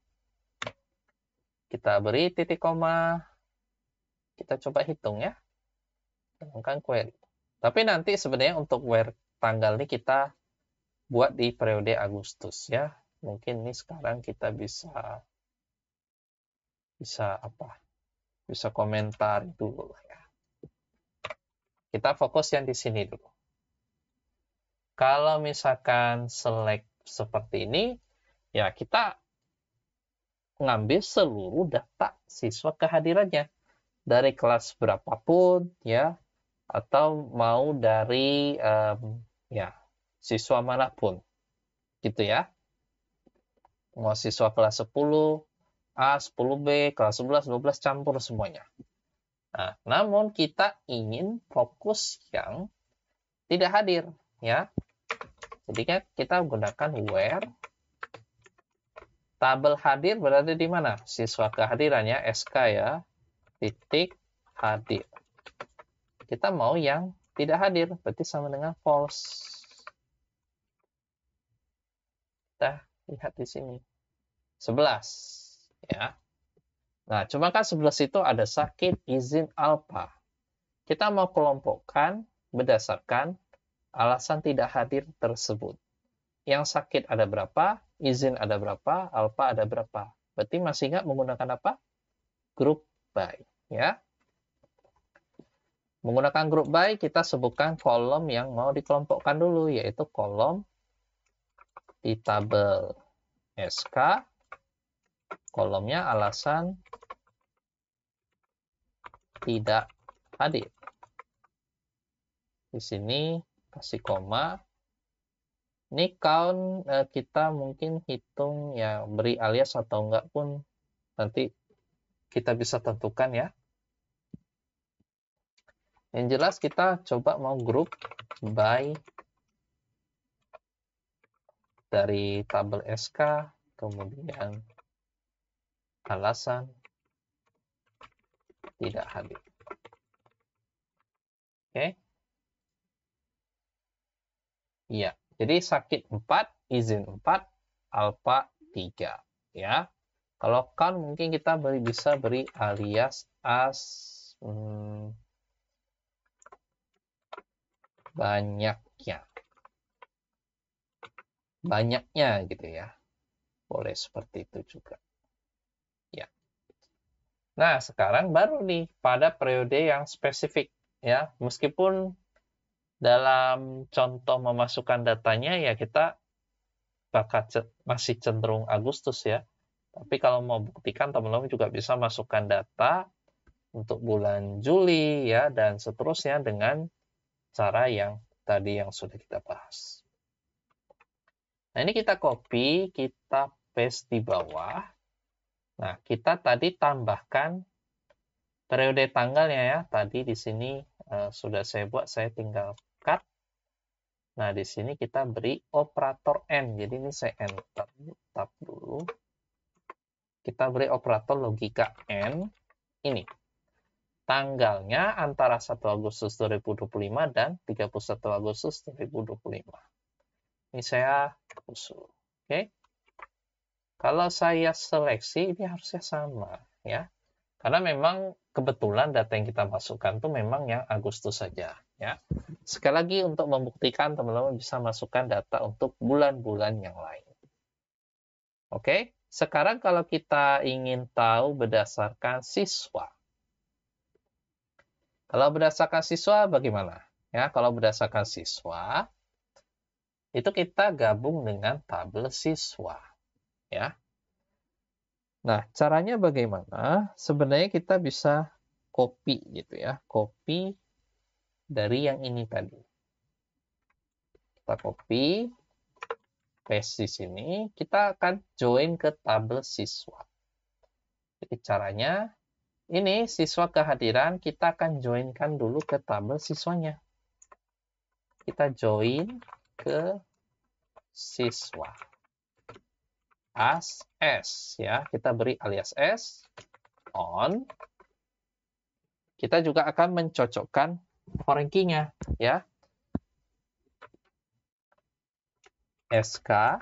Speaker 1: Kita beri titik koma. Kita coba hitung ya. Gunakan query. Tapi nanti sebenarnya untuk where tanggal ini kita buat di periode Agustus ya. Mungkin ini sekarang kita bisa apa? Bisa komentar dulu ya. Kita fokus yang di sini dulu. Kalau misalkan select seperti ini, ya kita ngambil seluruh data siswa kehadirannya. Dari kelas berapapun, ya, atau mau dari ya siswa manapun. Gitu ya. Mau siswa kelas 10, A, 10B, kelas 11, 12, campur semuanya. Nah, namun kita ingin fokus yang tidak hadir, ya. Jadi kan kita gunakan where tabel hadir berada di mana? Siswa kehadirannya SK ya, titik hadir. Kita mau yang tidak hadir, berarti sama dengan false. Kita lihat di sini. 11, ya. Nah, cuma kan 11 itu ada sakit izin alpha. Kita mau kelompokkan berdasarkan alasan tidak hadir tersebut. Yang sakit ada berapa, izin ada berapa, alpha ada berapa. Berarti masih ingat menggunakan apa? Group by, ya. Menggunakan group by, kita sebutkan kolom yang mau dikelompokkan dulu, yaitu kolom di tabel SK, kolomnya alasan tidak hadir. Di sini kasih koma. Ini count kita mungkin hitung ya, beri alias atau enggak pun nanti kita bisa tentukan ya. Yang jelas kita coba mau group by dari tabel SK, kemudian alasan tidak hadir. Oke. Iya, jadi sakit 4, izin 4, alpha 3. Ya. Kalau count mungkin kita bisa beri alias as banyaknya. Banyaknya gitu ya. Boleh seperti itu juga. Ya. Nah, sekarang baru nih pada periode yang spesifik ya. Meskipun dalam contoh memasukkan datanya ya kita masih cenderung Agustus ya. Tapi kalau mau buktikan teman-teman juga bisa masukkan data untuk bulan Juli ya dan seterusnya dengan cara yang tadi yang sudah kita bahas. Nah, ini kita copy, kita paste di bawah. Nah, kita tadi tambahkan periode tanggalnya ya. Tadi di sini sudah saya buat, saya tinggal cut. Nah, di sini kita beri operator N. Jadi ini saya enter, tab dulu. Kita beri operator logika N. Ini. Tanggalnya antara 1 Agustus 2025 dan 31 Agustus 2025. Ini saya hapus. Oke. Kalau saya seleksi, ini harusnya sama. Ya. Karena memang kebetulan data yang kita masukkan itu memang yang Agustus saja. Ya. Sekali lagi untuk membuktikan teman-teman bisa masukkan data untuk bulan-bulan yang lain. Oke. Sekarang kalau kita ingin tahu berdasarkan siswa. Kalau berdasarkan siswa bagaimana? Ya, kalau berdasarkan siswa itu kita gabung dengan tabel siswa, ya. Nah, caranya bagaimana? Sebenarnya kita bisa copy gitu ya, copy dari yang ini tadi. Kita copy, paste di sini, kita akan join ke tabel siswa. Jadi caranya ini siswa kehadiran kita akan joinkan dulu ke tabel siswanya. Kita join ke siswa. As S ya, kita beri alias S on. Kita juga akan mencocokkan foreign key-nya ya. SK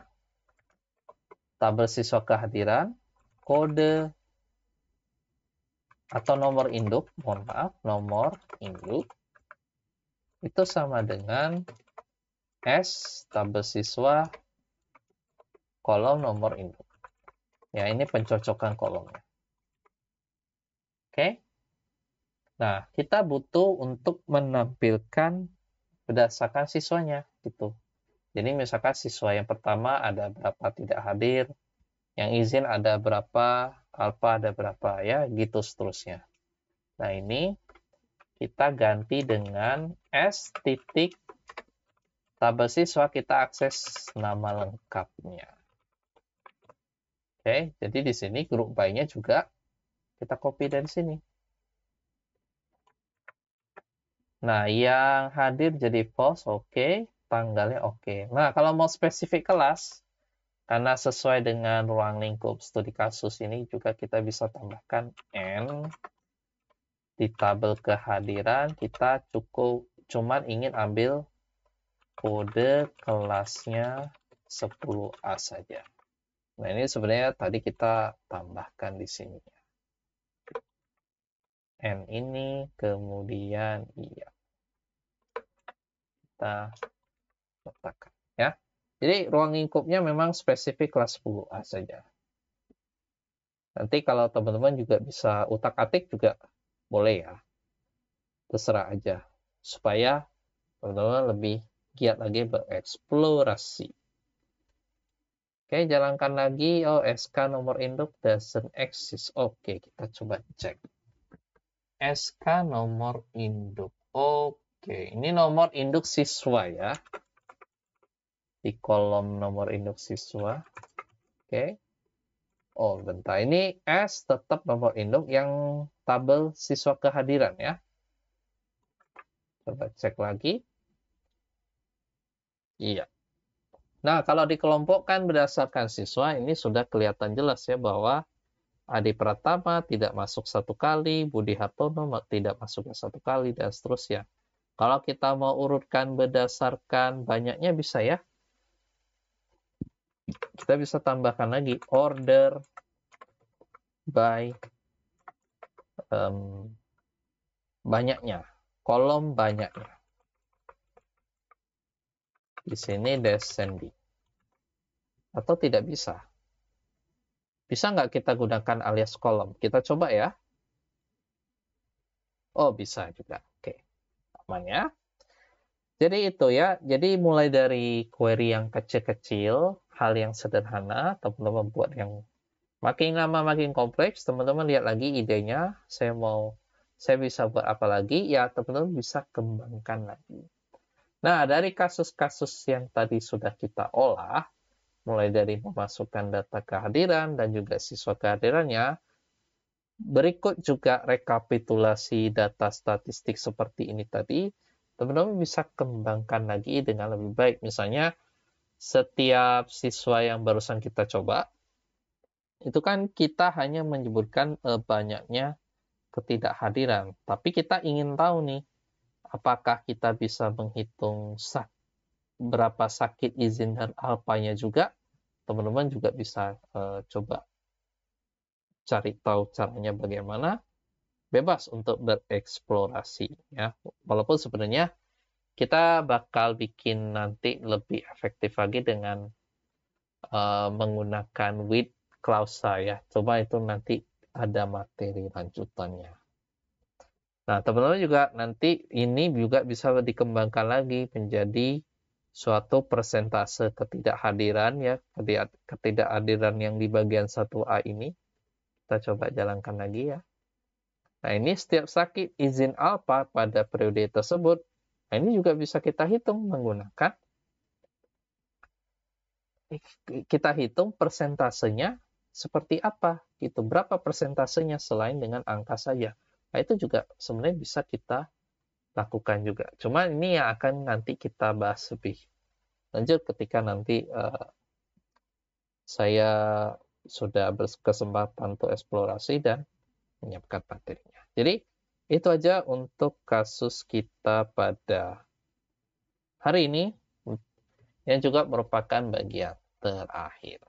Speaker 1: tabel siswa kehadiran, kode atau nomor induk, mohon maaf, nomor induk itu sama dengan S tabel siswa kolom nomor induk. Ya, ini pencocokan kolomnya. Oke. Nah, kita butuh untuk menampilkan berdasarkan siswanya gitu. Jadi misalkan siswa yang pertama ada berapa tidak hadir, yang izin ada berapa, alfa ada berapa, ya gitu seterusnya. Nah, ini kita ganti dengan S titik tabel siswa, kita akses nama lengkapnya. Oke, jadi di sini grup by-nya juga kita copy dari sini. Nah, yang hadir jadi false, oke. Tanggalnya oke. Nah, kalau mau spesifik kelas, karena sesuai dengan ruang lingkup studi kasus ini juga kita bisa tambahkan N di tabel kehadiran. Kita cuman ingin ambil kode kelasnya 10A saja. Nah, ini sebenarnya tadi kita tambahkan di sini. N ini, kemudian iya. Kita letakkan ya. Jadi ruang lingkupnya memang spesifik kelas 10A saja. Nanti kalau teman-teman juga bisa utak-atik juga boleh ya. Terserah aja. Supaya teman-teman lebih giat lagi bereksplorasi. Oke, jalankan lagi. Oh, SK nomor induk doesn't exist. Oke, kita coba cek. SK nomor induk. Oke, ini nomor induk siswa ya. Di kolom nomor induk siswa. Oke. Oh, bentar. Ini S tetap nomor induk yang tabel siswa kehadiran ya. Coba cek lagi. Iya. Nah, kalau dikelompokkan berdasarkan siswa, ini sudah kelihatan jelas ya bahwa Adi Pratama tidak masuk 1 kali, Budi Hartono tidak masuk 1 kali, dan seterusnya. Kalau kita mau urutkan berdasarkan banyaknya bisa ya. Kita bisa tambahkan lagi order by banyaknya, kolom banyaknya. Di sini descending. Atau tidak bisa. Bisa nggak kita gunakan alias kolom? Kita coba ya. Oh, bisa juga. Oke. Aman ya. Jadi itu ya. Jadi mulai dari query yang kecil-kecil, hal yang sederhana, teman-teman buat yang makin lama makin kompleks, teman-teman lihat lagi idenya, saya bisa buat apa lagi, ya teman-teman bisa kembangkan lagi. Nah, dari kasus-kasus yang tadi sudah kita olah, mulai dari memasukkan data kehadiran dan juga siswa kehadirannya, berikut juga rekapitulasi data statistik seperti ini tadi, teman-teman bisa kembangkan lagi dengan lebih baik. Misalnya, setiap siswa yang barusan kita coba, itu kan kita hanya menyebutkan banyaknya ketidakhadiran. Tapi kita ingin tahu nih, apakah kita bisa menghitung berapa sakit izin dan alpanya juga. Teman-teman juga bisa coba cari tahu caranya bagaimana. Bebas untuk bereksplorasi ya. Walaupun sebenarnya kita bakal bikin nanti lebih efektif lagi dengan menggunakan with clausa ya. Coba itu nanti ada materi lanjutannya. Nah, teman-teman juga nanti ini juga bisa dikembangkan lagi menjadi suatu persentase ketidakhadiran ya, ketidakhadiran yang di bagian 1A ini. Kita coba jalankan lagi ya. Nah, ini setiap sakit izin alfa pada periode tersebut, nah ini juga bisa kita hitung menggunakan persentasenya seperti apa gitu. Berapa persentasenya selain dengan angka saja. Nah, itu juga sebenarnya bisa kita lakukan juga. Cuma ini yang akan nanti kita bahas lebih lanjut ketika nanti saya sudah berkesempatan untuk eksplorasi dan menyiapkan materinya. Jadi, itu aja untuk kasus kita pada hari ini, yang juga merupakan bagian terakhir.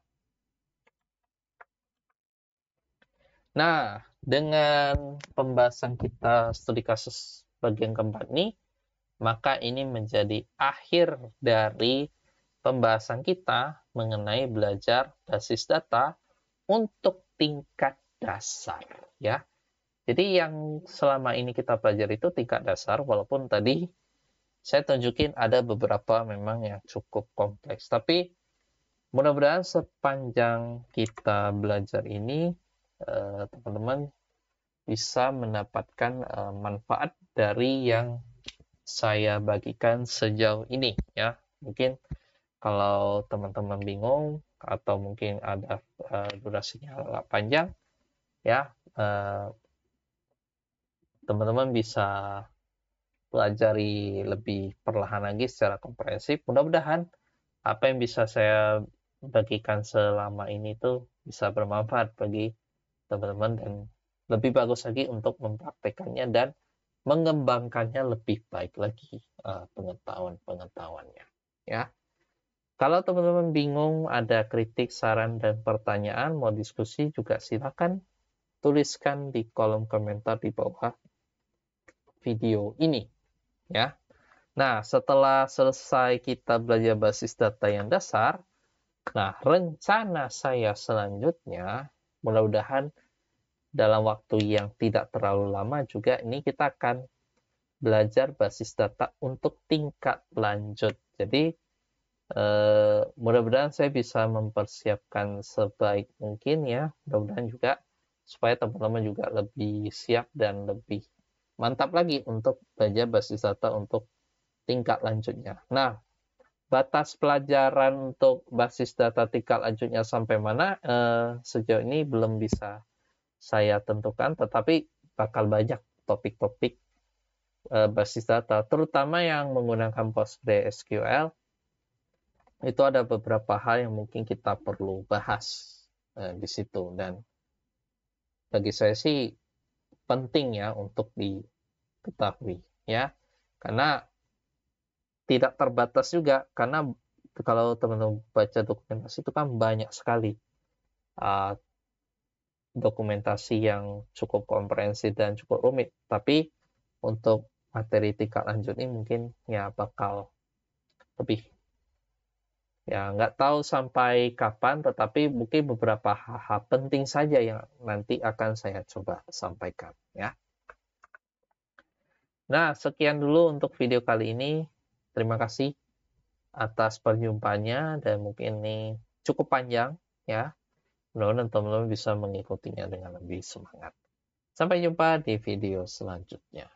Speaker 1: Nah, dengan pembahasan kita studi kasus bagian keempat ini, maka ini menjadi akhir dari pembahasan kita mengenai belajar basis data untuk tingkat dasar ya. Jadi yang selama ini kita pelajari itu tingkat dasar, walaupun tadi saya tunjukin ada beberapa memang yang cukup kompleks. Tapi mudah-mudahan sepanjang kita belajar ini, teman-teman bisa mendapatkan manfaat dari yang saya bagikan sejauh ini ya. Mungkin kalau teman-teman bingung atau mungkin ada durasinya agak panjang ya, teman-teman bisa pelajari lebih perlahan lagi secara komprehensif. Mudah-mudahan apa yang bisa saya bagikan selama ini tuh bisa bermanfaat bagi teman-teman dan lebih bagus lagi untuk mempraktekannya dan mengembangkannya lebih baik lagi pengetahuan-pengetahuannya ya. Kalau teman-teman bingung, ada kritik, saran, dan pertanyaan, mau diskusi juga silakan tuliskan di kolom komentar di bawah video ini ya. Nah, setelah selesai kita belajar basis data yang dasar, nah rencana saya selanjutnya mudah-mudahan dalam waktu yang tidak terlalu lama juga ini kita akan belajar basis data untuk tingkat lanjut. Jadi mudah-mudahan saya bisa mempersiapkan sebaik mungkin ya. Mudah-mudahan juga supaya teman-teman juga lebih siap dan lebih mantap lagi untuk belajar basis data untuk tingkat lanjutnya. Nah, batas pelajaran untuk basis data tingkat lanjutnya sampai mana sejauh ini belum bisa saya tentukan, tetapi bakal banyak topik-topik basis data, terutama yang menggunakan PostgreSQL. Itu ada beberapa hal yang mungkin kita perlu bahas di situ, dan bagi saya sih penting ya untuk diketahui ya, karena tidak terbatas juga, karena kalau teman-teman baca dokumentasi itu kan banyak sekali dokumentasi yang cukup komprehensif dan cukup rumit, tapi untuk materi tingkat lanjut ini mungkin ya bakal lebih ya, nggak tahu sampai kapan, tetapi mungkin beberapa hal-hal penting saja yang nanti akan saya coba sampaikan ya. Nah, sekian dulu untuk video kali ini. Terima kasih atas perjumpaannya, dan mungkin ini cukup panjang ya. Mudah-mudahan teman-teman bisa mengikutinya dengan lebih semangat. Sampai jumpa di video selanjutnya.